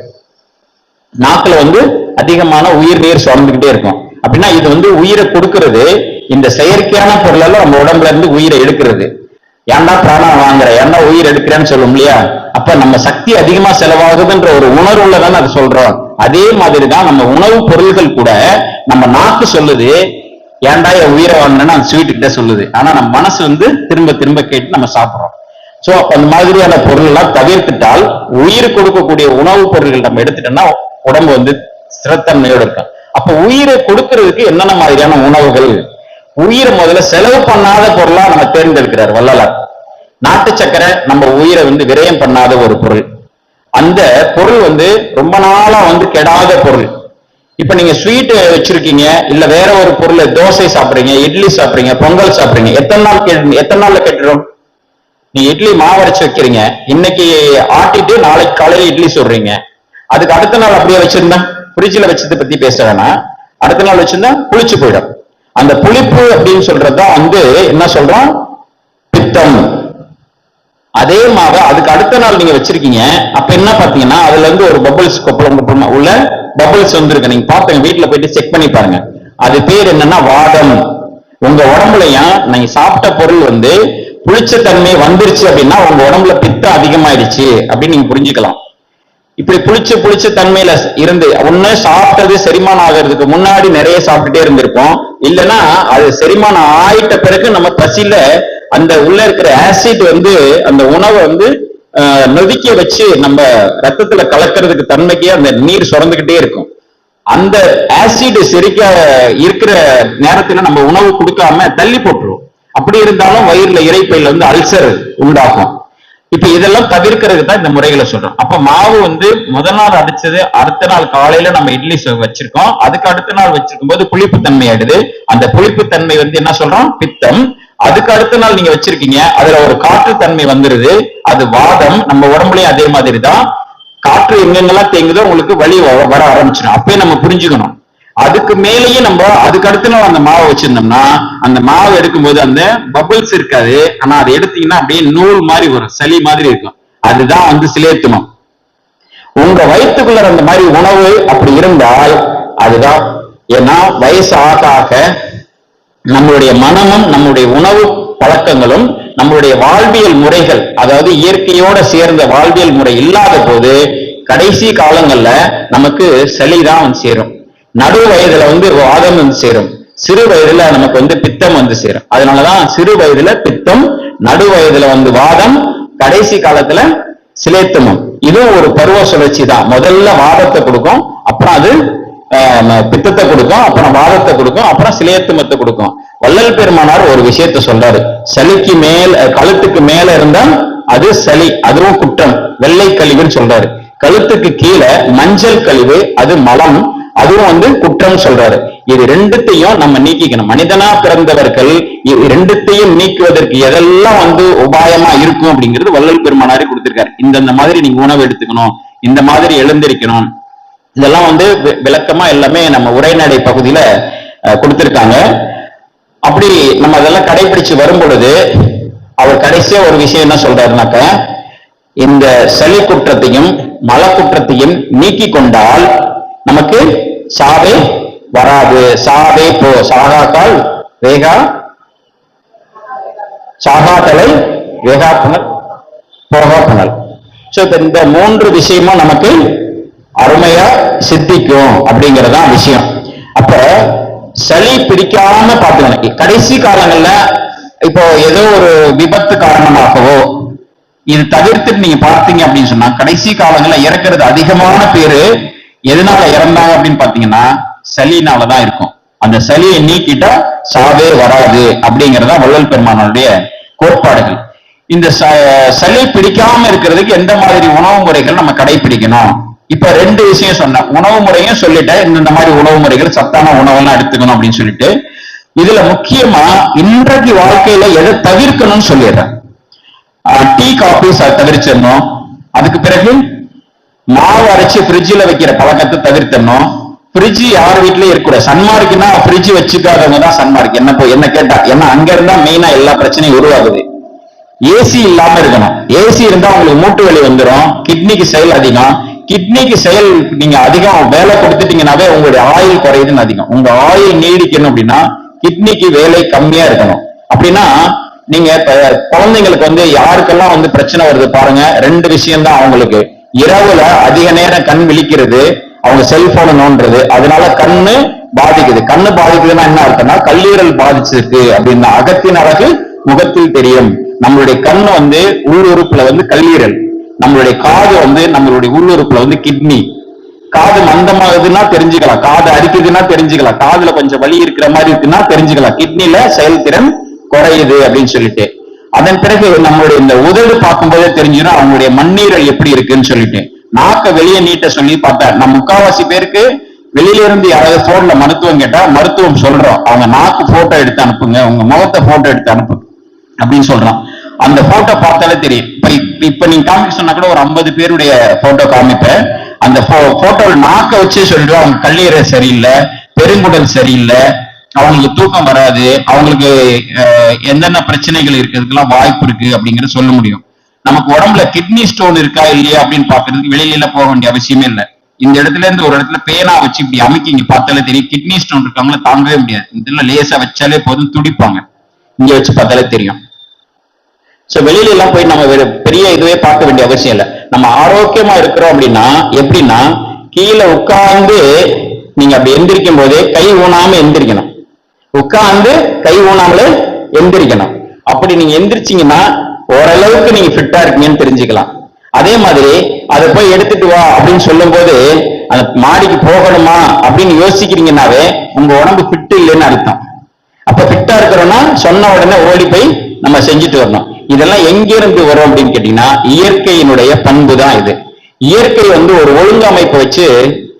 நாக்குல அதிகமான உயிர் நீர் சுரந்துகிட்டே இருக்கும். அப்படின்னா இது உயிரை கொடுக்கிறது. இந்த செயற்கையான பொருள் எல்லாம் நம்ம உடம்புல இருந்து உயிரை எடுக்கிறது. ஏன்டா பிராணம் வாங்குற, ஏன்டா உயிர் எடுக்கிறேன்னு சொல்லும் இல்லையா? அப்ப நம்ம சக்தி அதிகமா செலவாகுதுன்ற ஒரு உணர்வுல தானே அது சொல்றோம். அதே மாதிரிதான் நம்ம உணவு பொருள்கள் கூட நம்ம நாக்கு சொல்லுது, ஏன்டா என் உயிரை வாங்கினேன்னு அந்த ஸ்வீட் கிட்ட சொல்லுது. ஆனா நம்ம மனசு திரும்ப திரும்ப கேட்டு நம்ம சாப்பிடுறோம். சோ அப்ப அந்த மாதிரியான பொருள் எல்லாம் தவிர்த்துட்டால், உயிர் கொடுக்கக்கூடிய உணவு பொருள்கள் நம்ம எடுத்துட்டோம்னா உடம்பு ஸ்திரத்தன்மையோடு இருக்கும். அப்ப உயிரை கொடுக்கறதுக்கு என்னென்ன மாதிரியான உணவுகள், உயிரை முதல்ல செலவு பண்ணாத பொருளா நம்ம தேர்ந்தெடுக்கிறார் வள்ளலார். நாட்டு சக்கரை நம்ம உயிரை விரயம் பண்ணாத ஒரு பொருள். அந்த பொருள் ரொம்ப நாளா கெடாத பொருள். இப்ப நீங்க ஸ்வீட் வச்சிருக்கீங்க, இல்ல வேற ஒரு பொருள், தோசை சாப்பிடுறீங்க, இட்லி சாப்பிடுறீங்க, பொங்கல் சாப்பிடுறீங்க, எத்தனை நாள்ல கெட்டுரும்? நீ இட்லி மாவு அரைச்சு வைக்கிறீங்க, இன்னைக்கு ஆட்டிட்டு நாளைக்கு காலையில இட்லி சொல்றீங்க, அதுக்கு அடுத்த நாள் அப்படியே வச்சிருந்தா, ஃப்ரிட்ஜில் வச்சதை பத்தி பேச வேணாம், அடுத்த நாள் வச்சிருந்தா புளிச்சு போயிடும். அந்த புளிப்பு அப்படின்னு சொல்றதுதான் என்ன சொல்றோம், பித்தம். அதே மாவை அதுக்கு அடுத்த நாள் நீங்க வச்சிருக்கீங்க, அப்ப என்ன பாத்தீங்கன்னா அதுல ஒரு பபிள்ஸ் கொப்பளம் உள்ள பபிள்ஸ் இருக்கு. நீங்க பாத்துங்க, வீட்டுல போயிட்டு செக் பண்ணி பாருங்க. அது பேர் என்னன்னா வாதம். உங்க உடம்புலயும் நீங்க சாப்பிட்ட பொருள் புளிச்ச தன்மை வந்துருச்சு அப்படின்னா உங்க உடம்புல பித்தம் அதிகமாயிடுச்சு அப்படின்னு நீங்க புரிஞ்சுக்கலாம். இப்படி புளிச்ச தன்மையில இருந்து ஒண்ணு சாப்பிட்டது செரிமானம் ஆகிறதுக்கு முன்னாடி நிறைய சாப்பிட்டுட்டே இருந்திருப்போம், இல்லைன்னா அது செரிமானம் ஆயிட்ட பிறகு நம்ம பசியில அந்த உள்ள இருக்கிற ஆசிட் அந்த உணவை நொதிக்க வச்சு நம்ம ரத்தத்துல கலக்கிறதுக்கு தன்மைக்கே அந்த நீர் சுரந்துகிட்டே இருக்கும். அந்த ஆசிட் செரிக்க இருக்கிற நேரத்துல நம்ம உணவு கொடுக்காம தள்ளி போட்டுருவோம். அப்படி இருந்தாலும் வயிறுல இறைப்பையில அல்சர் உண்டாகும். இப்ப இதெல்லாம் தவிர்க்கிறதுக்கு தான் இந்த முறைகளை சொல்றோம். அப்ப மாவு முதல் நாள் அடிச்சது அடுத்த நாள் காலையில நம்ம இட்லி வச்சிருக்கோம், அதுக்கு அடுத்த நாள் வச்சிருக்கும் போது புளிப்பு தன்மை ஆயிடுது. அந்த புளிப்பு தன்மை என்ன சொல்றோம், பித்தம். அதுக்கு அடுத்த நாள் நீங்க வச்சிருக்கீங்க, அதுல ஒரு காற்று தன்மை வந்துருது, அது வாதம். நம்ம உடம்புலயும் அதே மாதிரி தான் காற்று எங்கெங்கெல்லாம் தேங்குதோ உங்களுக்கு வலி வர ஆரம்பிச்சிடும். அப்பயே நம்ம புரிஞ்சுக்கணும். அதுக்கு மேலேயே நம்ம அதுக்கு அடுத்த நாள் அந்த மாவை வச்சிருந்தோம்னா அந்த மாவு எடுக்கும்போது அந்த பபிள்ஸ் இருக்காது. ஆனா அதை எடுத்தீங்கன்னா அப்படியே நூல் மாதிரி வரும், சளி மாதிரி இருக்கும். அதுதான் வந்து சிலேத்துமம். உங்க வயிற்றுக்குள்ள அந்த மாதிரி உணவு அப்படி இருந்தால் அதுதான். ஏன்னா வயசு ஆக ஆக நம்மளுடைய மனமும் நம்முடைய உணவு பழக்கங்களும் நம்மளுடைய வாழ்வியல் முறைகள், அதாவது இயற்கையோட சேர்ந்த வாழ்வியல் முறை இல்லாத போது கடைசி காலங்கள்ல நமக்கு சளிதான் வந்து சேரும். நடு வயதுல வந்து வாதம் வந்து சேரும், சிறு வயதுல நமக்கு வந்து பித்தம் வந்து சேரும். அதனாலதான் சிறு வயதுல பித்தம், நடு வயதுல வந்து வாதம், கடைசி காலத்துல சிலேத்துமம். இதுவும் ஒரு பருவ சுழற்சி தான். முதல்ல வாதத்தை கொடுக்கும், அப்புறம் அது பித்தத்தை கொடுக்கும், அப்புறம் வாதத்தை கொடுக்கும், அப்புறம் சிலேத்துமத்தை கொடுக்கும். வள்ளல் பெருமானார் ஒரு விஷயத்த சொல்றாரு, சளிக்கு மேல கழுத்துக்கு மேல இருந்தா அது சளி, அதுவும் குற்றம், வெள்ளை கழிவுன்னு சொல்றாரு. கழுத்துக்கு கீழே மஞ்சள் கழிவு, அது மலம், அதுவும் வந்து குற்றம் சொல்றாரு. இது ரெண்டுத்தையும் நம்ம நீக்கிக்கணும். மனிதனா பிறந்தவர்கள் இது ரெண்டுத்தையும் நீக்குவதற்கு எதெல்லாம் வந்து உபாயமா இருக்கும் அப்படிங்கிறது வள்ளல் பெருமானாரே கொடுத்திருக்காரு. இந்த மாதிரி நீங்க உணவு எடுத்துக்கணும், இந்த மாதிரி எழுந்திருக்கணும், இதெல்லாம் வந்து விளக்கமா எல்லாமே நம்ம உரைநடை பகுதியில கொடுத்திருக்காங்க. அப்படி நம்ம அதெல்லாம் கடைபிடிச்சு வரும் பொழுது அவர் கடைசியா ஒரு விஷயம் என்ன சொல்றாருனாக்க, இந்த சளி குற்றத்தையும் மல குற்றத்தையும் நீக்கி கொண்டால் நமக்கு சாவே வராது. சாவே போ, சாகாக்கால் வேகா, சாகாதலை வேகா புனல் போகா புனல். சோ இந்த மூன்று விஷயமும் நமக்கு அருமையா சித்திக்கும் அப்படிங்கறதான் விஷயம். அப்ப சளி பிடிக்காம பாத்துக்கணும். கடைசி காலங்கள்ல இப்போ ஏதோ ஒரு விபத்து காரணமாகவோ இது தவிர்த்துட்டு நீங்க பார்த்தீங்க அப்படின்னு சொன்னா கடைசி காலங்கள்ல இறக்குறது அதிகமான பேரு எதனால இறந்தாங்க அப்படின்னு பாத்தீங்கன்னா சளினாலதான் இருக்கும். அந்த சளியை நீக்கிட்டா சாவே வராது அப்படிங்கறதா வள்ளல் பெருமானுடைய கோட்பாடுகள். இந்த சளி பிடிக்காம இருக்கிறதுக்கு எந்த மாதிரி உணவு முறைகள் நம்ம கடைபிடிக்கணும்? இப்ப ரெண்டு விஷயம் சொன்னேன். உணவு முறையும் சொல்லிட்டேன், இந்த மாதிரி உணவு முறைகள் சத்தான உணவெல்லாம் எடுத்துக்கணும் அப்படின்னு சொல்லிட்டு. இதுல முக்கியமா இன்றைக்கு வாழ்க்கையில எதை தவிர்க்கணும்னு சொல்லிடுறேன். டீ காபி தவிர்ச்சிடணும். அதுக்கு பிறகு மாவு அரைச்சு ஃப்ரிட்ஜில் வைக்கிற பழக்கத்தை தவிர்த்தணும். ஃப்ரிட்ஜ் யார் வீட்லயும் இருக்கக்கூடாது. சன்மார்க்குன்னா ஃப்ரிட்ஜ் வச்சுக்காதவங்க தான் சன்மார்க். என்ன கேட்டா, ஏன்னா அங்க இருந்தா மெயினா எல்லா பிரச்சனையும் உருவாகுது. ஏசி இல்லாம இருக்கணும். ஏசி இருந்தா உங்களுக்கு மூட்டு வலி வந்துடும், கிட்னிக்கு செயல் அதிகம். கிட்னிக்கு செயல் நீங்க அதிகம் வேலை கொடுத்துட்டீங்கன்னாவே உங்களுடைய ஆயில் குறையுதுன்னு அதிகம். உங்க ஆயில் நீடிக்கணும் அப்படின்னா கிட்னிக்கு வேலை கம்மியா இருக்கணும். அப்படின்னா நீங்க குழந்தைங்களுக்கு வந்து யாருக்கெல்லாம் வந்து பிரச்சனை வருது பாருங்க, ரெண்டு விஷயம் தான் அவங்களுக்கு. இரவுல அதிக நேரம் கண் விழிக்கிறது, அவங்க செல்போனை நோண்டுறது, அதனால கண்ணு பாதிக்குது. கண்ணு பாதிக்குதுன்னா என்ன அர்த்தம்னா கல்லீரல் பாதிச்சிருக்கு அப்படின்னா. அகத்தின் அழகு முகத்தில் தெரியும். நம்மளுடைய கண்ணு வந்து உள்ளுறுப்புல வந்து கல்லீரல், நம்மளுடைய காது வந்து நம்மளுடைய உள்ளுறுப்புல வந்து கிட்னி. காது மந்தமாகுதுன்னா தெரிஞ்சுக்கலாம், காது அரிக்குதுன்னா தெரிஞ்சுக்கலாம், காதுல கொஞ்சம் வலி இருக்கிற மாதிரி இருக்குன்னா தெரிஞ்சுக்கலாம் கிட்னில செயல்திறன் குறையுது அப்படின்னு சொல்லிட்டு. அதன் பிறகு நம்மளுடைய இந்த உதடு பார்க்கும்போதே தெரிஞ்சிடும் அவங்களுடைய மண்ணீரல் எப்படி இருக்குன்னு சொல்லிட்டு. நாக்க வெளியே நீட்ட சொல்லி பார்த்தா நம்ம முக்காவாசி பேருக்கு வெளியில இருந்து யாராவது போன்ல மருத்துவம் கேட்டா மருத்துவம் சொல்றோம், அவங்க நாக்கு போட்டோ எடுத்து அனுப்புங்க, உங்க முகத்தை போட்டோ எடுத்து அனுப்புங்க அப்படின்னு சொல்றோம். அந்த போட்டோ பார்த்தாலே தெரியும். இப்ப நீங்க காமிக்க சொன்னா கூட ஒரு 50 பேருடைய போட்டோ காமிப்பேன். அந்த போட்டோல நாக்க வச்சே சொல்லிடுவோம் அவங்க கல்லீரல் சரியில்லை, பெருங்குடல் சரியில்லை, அவங்களுக்கு தூக்கம் வராது, அவங்களுக்கு என்னென்ன பிரச்சனைகள் இருக்கிறதுக்கெல்லாம் வாய்ப்பு இருக்கு அப்படிங்கறத சொல்ல முடியும். நமக்கு உடம்புல கிட்னி ஸ்டோன் இருக்கா இல்லையா அப்படின்னு பாக்குறதுக்கு வெளியில போக வேண்டிய அவசியமே இல்லை. இந்த இடத்துல இருந்து ஒரு இடத்துல பேனா வச்சு இப்படி அமைக்க இங்க பார்த்தாலே தெரியும். கிட்னி ஸ்டோன் இருக்கவங்கள தாங்கவே முடியாது. இதுல லேசா வச்சாலே போதும் துடிப்பாங்க. இங்க வச்சு பார்த்தாலே தெரியும். சோ வெளியில எல்லாம் போய் நம்ம பெரிய இதுவே பார்க்க வேண்டிய அவசியம் இல்லை. நம்ம ஆரோக்கியமா இருக்கிறோம் அப்படின்னா எப்படின்னா, கீழே உட்கார்ந்து நீங்க அப்படி எந்திரிக்கும் போதே கை ஊனாம எந்திரிக்கணும். உட்கார்ந்து கை ஊனாமலே எந்திரிக்கணும். அப்படி நீங்க எந்திரிச்சீங்கன்னா ஓரளவுக்கு நீங்க ஃபிட்டா இருக்கீங்கன்னு தெரிஞ்சுக்கலாம். அதே மாதிரி அதை போய் எடுத்துட்டு வா அப்படின்னு சொல்லும் போது அந்த மாடிக்கு போகணுமா அப்படின்னு யோசிக்கிறீங்கன்னாவே உங்க உடம்பு ஃபிட் இல்லைன்னு அர்த்தம். அப்ப ஃபிட்டா இருக்கிறோம்னா சொன்ன உடனே ஓடி போய் நம்ம செஞ்சுட்டு வரணும். இதெல்லாம் எங்கிருந்து வரும் அப்படின்னு கேட்டீங்கன்னா இயற்கையினுடைய பண்பு தான் இது. இயற்கை வந்து ஒரு ஒழுங்கமைப்பை வச்சு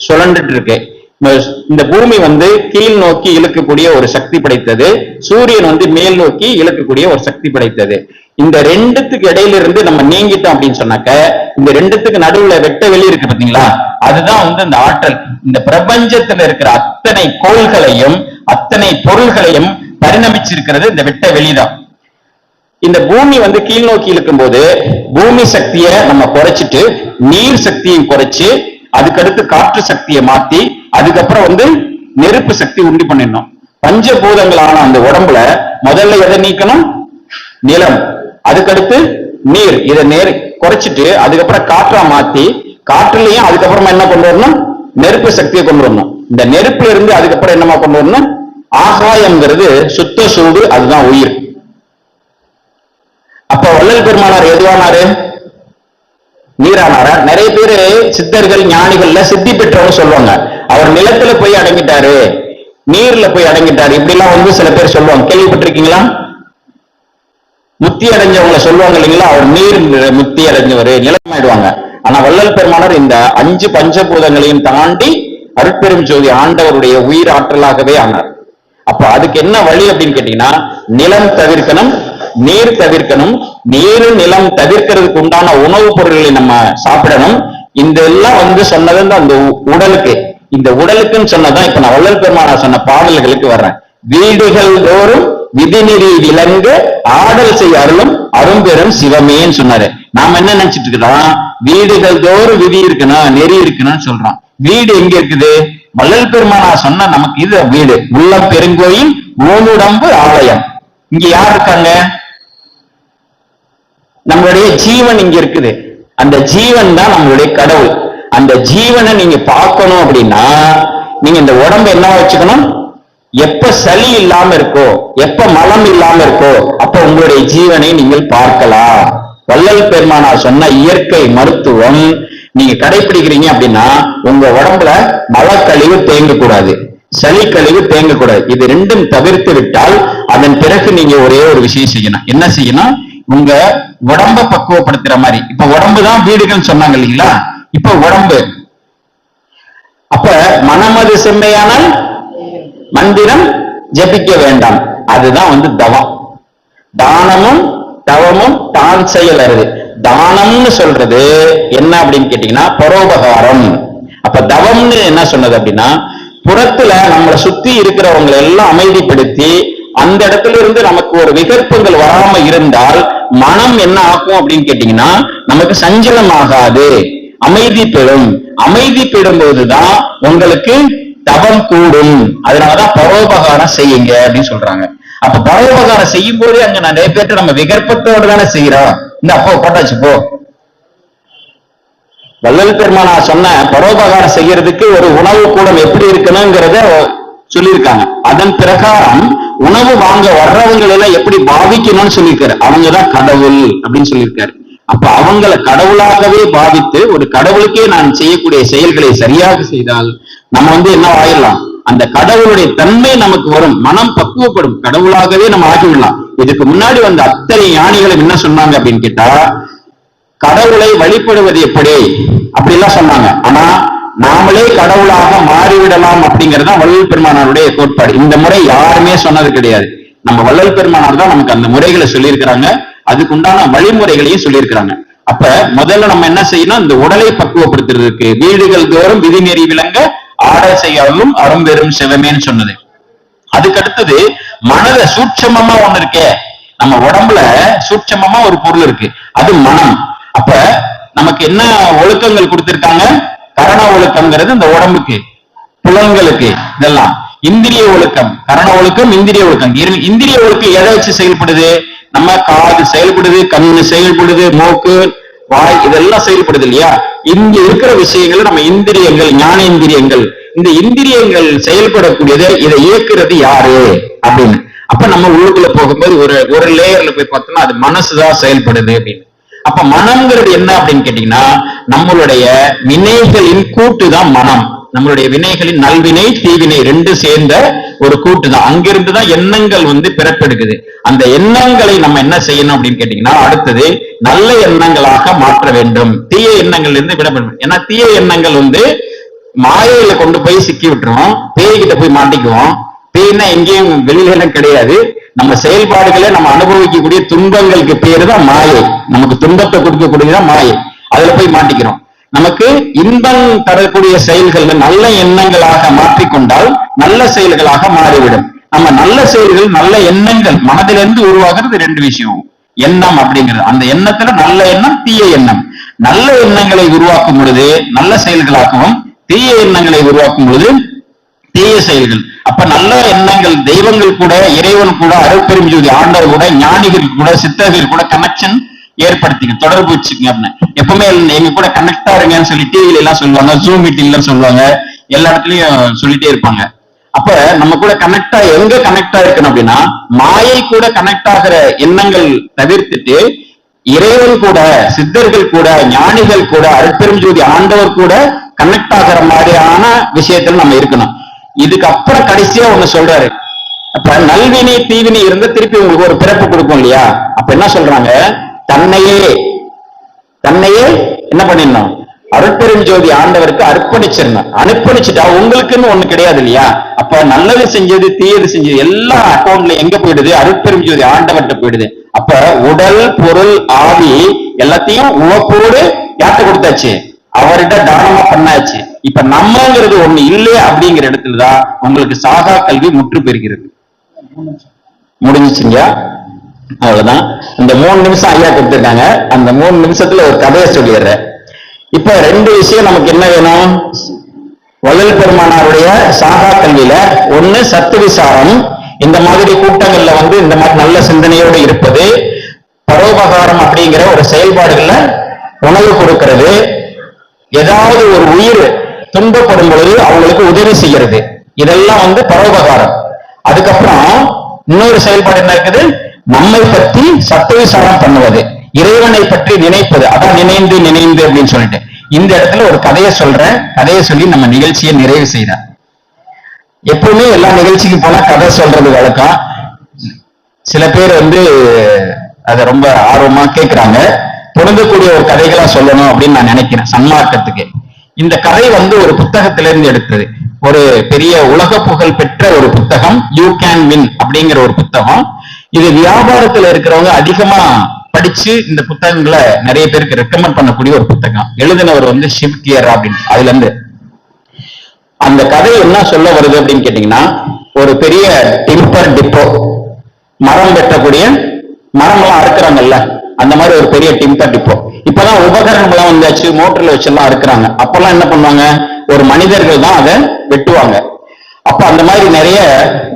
சுழண்டுட்டு இருக்கு. இந்த பூமி வந்து கீழ் நோக்கி இழுக்கக்கூடிய ஒரு சக்தி படைத்தது, சூரியன் வந்து மேல் நோக்கி இழுக்கக்கூடிய ஒரு சக்தி படைத்தது. இந்த ரெண்டுத்துக்கு இடையில இருந்து நம்ம நீங்கிட்டோம் அப்படின்னு சொன்னாக்க, இந்த ரெண்டுத்துக்கு நடுவுல வெட்ட வெளி இருக்கு பாத்தீங்களா, அதுதான் வந்து இந்த ஆற்றல். இந்த பிரபஞ்சத்துல இருக்கிற அத்தனை கோள்களையும் அத்தனை பொருள்களையும் பரிணமிச்சிருக்கிறது இந்த வெட்ட வெளிதான். இந்த பூமி வந்து கீழ் நோக்கி இழுக்கும் போது பூமி சக்தியை நம்ம குறைச்சிட்டு நீர் சக்தியும் குறைச்சு, அதுக்கடுத்து காற்று சக்தியை மாத்தி, அதுக்கப்புறம் வந்து நெருப்பு சக்தி உண்டி பண்ணிடணும். பஞ்சபூதங்களான அந்த உடம்புல முதல்ல எதை நீக்கணும்? நிலம், அதுக்கடுத்து நீர், இதை குறைச்சிட்டு அதுக்கப்புறம் காற்றா மாத்தி, காற்றுலயும் அதுக்கப்புறமா என்ன கொண்டு வரணும்? நெருப்பு சக்தியை கொண்டு வரணும். இந்த நெருப்புல இருந்து அதுக்கப்புறம் என்னமா கொண்டு வரணும்? ஆகாயம்ங்கிறது சுத்த சூடு, அதுதான் உயிர். அப்ப வள்ளல் பெருமானார் எதுவானாரு? நீரானாரா? நிறைய பேரு சித்தர்கள் ஞானிகள்ல சித்தி பெற்றவங்க சொல்லுவாங்க, அவர் நிலத்துல போய் அடங்கிட்டாரு, நீர்ல போய் அடங்கிட்டாரு, இப்படி எல்லாம் வந்து சில பேர் சொல்லுவாங்க. கேள்விப்பட்டிருக்கீங்களா? முத்தி அடைஞ்சவங்களை சொல்லுவாங்க இல்லைங்களா, அவர் நீர் முத்தி அடைஞ்சவர், நிலமாயிடுவாங்க. ஆனா வள்ளல் பெருமானார் இந்த 5 பஞ்சபூதங்களையும் தாண்டி அருட்பெரும் ஜோதி ஆண்டவருடைய உயிர் ஆற்றலாகவே ஆனார். அப்ப அதுக்கு என்ன வழி அப்படின்னு கேட்டீங்கன்னா, நிலம் தவிர்க்கணும், நீர் தவிர்க்கணும், நீர் நிலம் தவிர்க்கிறதுக்கு உண்டான உணவுப் பொருட்களை நம்ம சாப்பிடணும். இந்த எல்லாம் வந்து சொன்னது அந்த உடலுக்கு. இந்த உடலுக்குன்னு சொன்னதான் இப்ப நான் வள்ளல் பெருமானார் சொன்ன பாடல்களுக்கு வர்றேன். வீடுகள் தோறும் விதிநெறி விலங்கு ஆடல் செய் அருளும் அரும்பெரும் சிவமேன்னு சொன்னாரு. நாம என்ன நினைச்சிட்டு இருக்கிறோம்? வீடுகள் தோறும் விதி இருக்கணும், நெறி இருக்கணும்னு சொல்றோம். வீடு எங்க இருக்குது? வள்ளல் பெருமானார் சொன்ன நமக்கு இது வீடு. உள்ளம் பெருங்கோயில், ஊனுடம்பு ஆலயம். இங்க யார் இருக்காங்க? நம்மளுடைய ஜீவன் இங்க இருக்குது. அந்த ஜீவன் தான் நம்மளுடைய கடவுள். அந்த ஜீவனை நீங்க பார்க்கணும் அப்படின்னா நீங்க இந்த உடம்பு என்ன வச்சுக்கணும்? எப்ப சளி இல்லாம இருக்கோ, எப்ப மலம் இல்லாம இருக்கோ, அப்ப உங்களுடைய ஜீவனை நீங்கள் பார்க்கலாம். வள்ளல் பெருமானார் சொன்ன இயற்கை மருத்துவம் நீங்க கடைபிடிக்கிறீங்க அப்படின்னா உங்க உடம்புல மலக்கழிவு தேங்கக்கூடாது, சளி கழிவு தேங்கக்கூடாது. இது ரெண்டும் தவிர்த்து விட்டால் அதன் பிறகு நீங்க ஒரே ஒரு விஷயம் செய்யணும். என்ன செய்யணும்? உங்க உடம்ப பக்குவப்படுத்துற மாதிரி. இப்ப உடம்பு தான் வீடுகள் சொன்னாங்க இல்லைங்களா, இப்ப உடம்பு. அப்ப மனமது செம்மையானால் மந்திரம் ஜபிக்க வேண்டாம். அதுதான் வந்து தவம். தானமும் தவமும் தான் செயல் அருது. தானம்னு சொல்றது என்ன அப்படின்னு கேட்டீங்கன்னா பரோபகாரம். அப்ப தவம்னு என்ன சொன்னது அப்படின்னா, புறத்துல நம்மளை சுத்தி இருக்கிறவங்களை எல்லாம் அமைதிப்படுத்தி அந்த இடத்துல இருந்து நமக்கு ஒரு விகற்பங்கள் வராம இருந்தால் மனம் என்ன ஆகும் அப்படின்னு கேட்டீங்கன்னா, நமக்கு சஞ்சலம் ஆகாது, அமைதி பெறும். அமைதி பெறும் போதுதான் உங்களுக்கு தவம் கூடும். அதனாலதான் பரோபகாரம் செய்யுங்க அப்படின்னு சொல்றாங்க. அப்ப பரோபகாரம் செய்யும் போது அங்க நிறைய பேர்ட்ட நம்ம விகற்பத்தோடு தானே செய்யறோம். இந்த அப்போ போட்டாச்சு போ. வள்ளல் பெருமானார் சொன்ன பரோபகாரம் செய்யறதுக்கு ஒரு உணவு கூடம் எப்படி இருக்கணுங்கிறத சொல்லியிருக்காங்க. அதன் பிரகாரம் உணவு வாங்க வர்றவங்க எல்லாம் எப்படி பாவிக்கணும்னு சொல்லியிருக்காரு. அவங்கதான் கடவுள் அப்படின்னு சொல்லியிருக்காரு. அப்ப அவங்களை கடவுளாகவே பாவித்து ஒரு கடவுளுக்கே நான் செய்யக்கூடிய செயல்களை சரியாக செய்தால் நம்ம வந்து என்ன ஆயிடலாம்? அந்த கடவுளுடைய தன்மை நமக்கு வரும், மனம் பக்குவப்படும், கடவுளாகவே நம்ம ஆகிவிடலாம். இதுக்கு முன்னாடி வந்த அத்தனை ஞானிகளும் என்ன சொன்னாங்க அப்படின்னு கேட்டா, கடவுளை வழிபடுவது எப்படி அப்படி எல்லாம் சொன்னாங்க. ஆனா நாமளே கடவுளாக மாறிவிடலாம் அப்படிங்கறத வள்ளல் பெருமானாருடைய கோட்பாடு. இந்த முறை யாருமே சொன்னது கிடையாது. நம்ம வள்ளல் பெருமானார் தான் நமக்கு அந்த முறைகளை சொல்லியிருக்கிறாங்க, அதுக்கு உண்டான வழிமுறைகளையும் சொல்லியிருக்கிறாங்க. அப்ப முதல்ல நம்ம என்ன செய்யணும்? இந்த உடலை பக்குவப்படுத்துறதுக்கு வீடுகள் தோறும் விதிநெறி விளங்க ஆடல் செய்யாலும் அரும்பெரும் சிவமேன்னு சொன்னது. அதுக்கு அடுத்தது மனத சூட்சமமா ஒண்ணு இருக்கே, நம்ம உடம்புல சூட்சமமா ஒரு பொருள் இருக்கு, அது மனம். அப்ப நமக்கு என்ன ஒழுக்கங்கள் கொடுத்திருக்காங்க? கரண ஒழுக்கம்ங்கிறது இந்த உடம்புக்கு, புலன்களுக்கு, இதெல்லாம் இந்திரிய ஒழுக்கம். கரண ஒழுக்கம், இந்திரிய ஒழுக்கம். இந்திரிய ஒழுக்கம் எதை வச்சு செயல்படுது? நம்ம காது செயல்படுது, கண்ணு செயல்படுது, மூக்கு, வாய், இதெல்லாம் செயல்படுது இல்லையா? இங்க இருக்கிற விஷயங்கள் நம்ம இந்திரியங்கள், ஞானேந்திரியங்கள். இந்த இந்திரியங்கள் செயல்படக்கூடியது, இதை இயக்குறது யாரு அப்படின்னு. அப்ப நம்ம உள்ளுக்குள்ள போகும்போது ஒரு லேயர்ல போய் பார்த்தோம்னா அது மனசுதான் செயல்படுது அப்படின்னு. அப்ப மனம்ங்கிறது என்ன அப்படின்னு கேட்டீங்கன்னா, நம்மளுடைய வினைகளின் கூட்டு தான் மனம். நம்மளுடைய வினைகளின் நல்வினை தீவினை ரெண்டு சேர்ந்த ஒரு கூட்டு தான். அங்கிருந்துதான் எண்ணங்கள் வந்து பிறப்பெடுக்குது. அந்த எண்ணங்களை நம்ம என்ன செய்யணும் அப்படின்னு கேட்டீங்கன்னா, அடுத்தது நல்ல எண்ணங்களாக மாற்ற வேண்டும், தீய எண்ணங்கள்ல இருந்து விடப்படும். ஏன்னா தீய எண்ணங்கள் வந்து மாயையில கொண்டு போய் சிக்கி விட்டுருவோம், பேய்கிட்ட போய் மாட்டிக்குவோம். பேய்னா எங்கேயும் வெளியில எல்லாம் கிடையாது. நம்ம செயல்பாடுகளை நம்ம அனுபவிக்கக்கூடிய துன்பங்களுக்கு பேரு தான் மாயை. நமக்கு துன்பத்தை கொடுக்கக்கூடியதான் மாயை. அதுல போய் மாட்டிக்கிறோம். நமக்கு இன்பம் தரக்கூடிய செயல்கள் நல்ல எண்ணங்களாக மாற்றிக்கொண்டால் நல்ல செயல்களாக மாறிவிடும். நம்ம நல்ல செயல்கள், நல்ல எண்ணங்கள் மனதிலிருந்து உருவாகிறது. ரெண்டு விஷயம், எண்ணம் அப்படிங்கிறது. அந்த எண்ணத்துல நல்ல எண்ணம், தீய எண்ணம். நல்ல எண்ணங்களை உருவாக்கும் பொழுது நல்ல செயல்களாகவும், தீய எண்ணங்களை உருவாக்கும் பொழுது தீய செயல்கள். அப்ப நல்ல எண்ணங்கள், தெய்வங்கள் கூட, இறைவன் கூட, அருட்பெரும் ஜோதி ஆண்டவர் கூட, ஞானிகள் கூட, சித்தர்கள் கூட கனெக்ஷன் ஏற்படுத்திங்க, தொடர்பு வச்சுக்கங்க அப்படின்னு. எப்பவுமே எங்க கூட கனெக்டா இருங்கன்னு சொல்லி டிவில எல்லாம் சொல்லுவாங்க, ஜூம் மீட்டிங்ல சொல்லுவாங்க, எல்லா இடத்துலயும் சொல்லிட்டே இருப்பாங்க. அப்ப நம்ம கூட கனெக்டா எங்க கனெக்டா இருக்கணும் அப்படின்னா, மாயை கூட கனெக்ட் ஆகிற எண்ணங்கள் தவிர்த்துட்டு இறைவன் கூட, சித்தர்கள் கூட, ஞானிகள் கூட, அருட்பெரும் ஜோதி ஆண்டவர் கூட கனெக்ட் ஆகிற மாதிரியான விஷயத்துல நம்ம இருக்கணும். இதுக்கு அப்புறம் கடைசியா ஒண்ணு சொல்றாரு. அப்ப நல்வினை தீவினை இருந்த திருப்பி உங்களுக்கு ஒரு பிறப்பு கொடுக்கும் இல்லையா? அப்ப என்ன சொல்றாங்க, தன்னையே என்ன பண்ணிடணும், அருட்பெரும் ஜோதி ஆண்டவருக்கு அர்ப்பணிச்சிடணும். அர்ப்பணிச்சுட்டா உங்களுக்குன்னு ஒண்ணு கிடையாது இல்லையா? அப்ப நல்லது செஞ்சது, தீயது செஞ்சது எல்லா அக்கௌண்ட்ல எங்க போயிடுது, அருட்பெரும் ஜோதி ஆண்டவர்கிட்ட போயிடுது. அப்ப உடல், பொருள், ஆவி எல்லாத்தையும் உவப்போடு யார்கிட்ட கொடுத்தாச்சு, அவர்கிட்ட தானமா பண்ணாச்சு. இப்ப நம்மங்கிறது ஒண்ணு இல்லையா அப்படிங்கிற இடத்துலதான் உங்களுக்கு சாகா கல்வி முற்று பெறுகிறது. முடிஞ்சிச்சுங்க, அவ்வளவுதான். இந்த 3 நிமிஷம் ஐயா கொடுத்துருக்காங்க. அந்த 3 நிமிஷத்துல ஒரு கதையை சொல்லிடுறேன். இப்ப 2 விஷயம் நமக்கு என்ன வேணும், வள்ளல் பெருமானாருடைய சாகா கல்வியில ஒண்ணு சத்து விசாரம். இந்த மாதிரி கூட்டங்கள்ல இந்த மாதிரி நல்ல சிந்தனையோடு இருப்பது, பரோபகாரம் அப்படிங்கிற ஒரு செயல்பாடுகள்ல உணவு கொடுக்கிறது, ஏதாவது ஒரு உயிர் துன்பப்படும் பொழுது அவங்களுக்கு உதவி செய்யறது, இதெல்லாம் பரோபகாரம். அதுக்கப்புறம் இன்னொரு செயல்பாடு என்ன இருக்குது, நம்மை பற்றி சத்துவிசாரம் பண்ணுவது, இறைவனை பற்றி நினைப்பது. அதான் நினைந்து நினைந்து அப்படின்னு சொல்லிட்டு இந்த இடத்துல ஒரு கதையை சொல்றேன். கதையை சொல்லி நம்ம நிகழ்ச்சியை நிறைவு செய்யறேன். எப்பவுமே எல்லா நிகழ்ச்சிக்கு போனா கதை சொல்றது வழக்கம். சில பேர் அதை ரொம்ப ஆர்வமா கேட்கிறாங்க. பொருந்தக்கூடிய ஒரு கதைகளா சொல்லணும் அப்படின்னு நான் நினைக்கிறேன் சன்மார்க்கத்துக்கு. இந்த கதை ஒரு புத்தகத்திலிருந்து எடுத்தது. ஒரு பெரிய உலக புகழ் பெற்ற ஒரு புத்தகம், யூ கேன் வின் அப்படிங்கிற ஒரு புத்தகம். இது வியாபாரத்துல இருக்கிறவங்க அதிகமா படிச்சு இந்த புத்தகங்களை நிறைய பேருக்கு ரெக்கமெண்ட் பண்ணக்கூடிய ஒரு புத்தகம். எழுதினவர் ஷிவ்கியர் அப்படின்னு. அதுல இருந்து அந்த கதை என்ன சொல்ல வருது அப்படின்னு கேட்டீங்கன்னா, ஒரு பெரிய டிம்பர் டிப்போ, மரம் வெட்டக்கூடிய, மரம் எல்லாம் அறுக்கிறாங்கல்ல, அந்த மாதிரி ஒரு பெரிய டிம்பர் டிப்போ. இப்பதான் உபகரணம் எல்லாம் வந்தாச்சு, மோட்டர்ல வச்செல்லாம் அறுக்கிறாங்க. அப்பெல்லாம் என்ன பண்ணுவாங்க, ஒரு மனிதர்கள் தான் அதை வெட்டுவாங்க. அப்ப அந்த மாதிரி நிறைய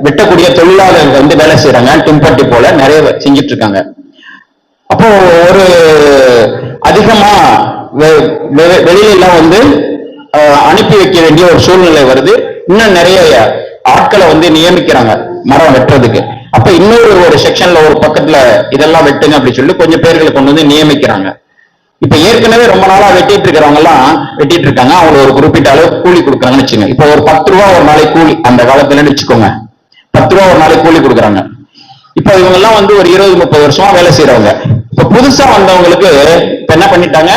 வெட்டக்கூடிய தொழிலாளர்கள் வேலை செய்யறாங்க. டிம்பர் டிப்போல நிறைய செஞ்சுட்டு இருக்காங்க. அப்போ ஒரு அதிகமா வெளியில அனுப்பி வைக்க வேண்டிய ஒரு சூழ்நிலை வருது. இன்னும் நிறைய ஆட்களை நியமிக்கிறாங்க மரம் வெட்டுறதுக்கு. அப்ப இன்னொரு ஒரு செக்ஷன்ல ஒரு பக்கத்துல இதெல்லாம் வெட்டுங்க அப்படி சொல்லி கொஞ்சம் பேர்களை கொண்டு நியமிக்கிறாங்க. இப்ப ஏற்கனவே ரொம்ப நாளா வெட்டிட்டு இருக்கிறவங்க எல்லாம் வெட்டிட்டு இருக்காங்க. அவங்க ஒரு குறிப்பிட்ட அளவு கூலி கொடுக்குறாங்கன்னு வச்சுங்க. இப்ப ஒரு 10 ரூபா ஒரு நாளைக்கு கூலி, அந்த காலத்துல வச்சுக்கோங்க, 10 ரூபா ஒரு நாளைக்கு கூலி கொடுக்குறாங்க. இப்ப இவங்க எல்லாம் ஒரு 20-30 வருஷமா வேலை செய்யறவங்க. இப்ப புதுசா வந்தவங்களுக்கு இப்ப என்ன பண்ணிட்டாங்க,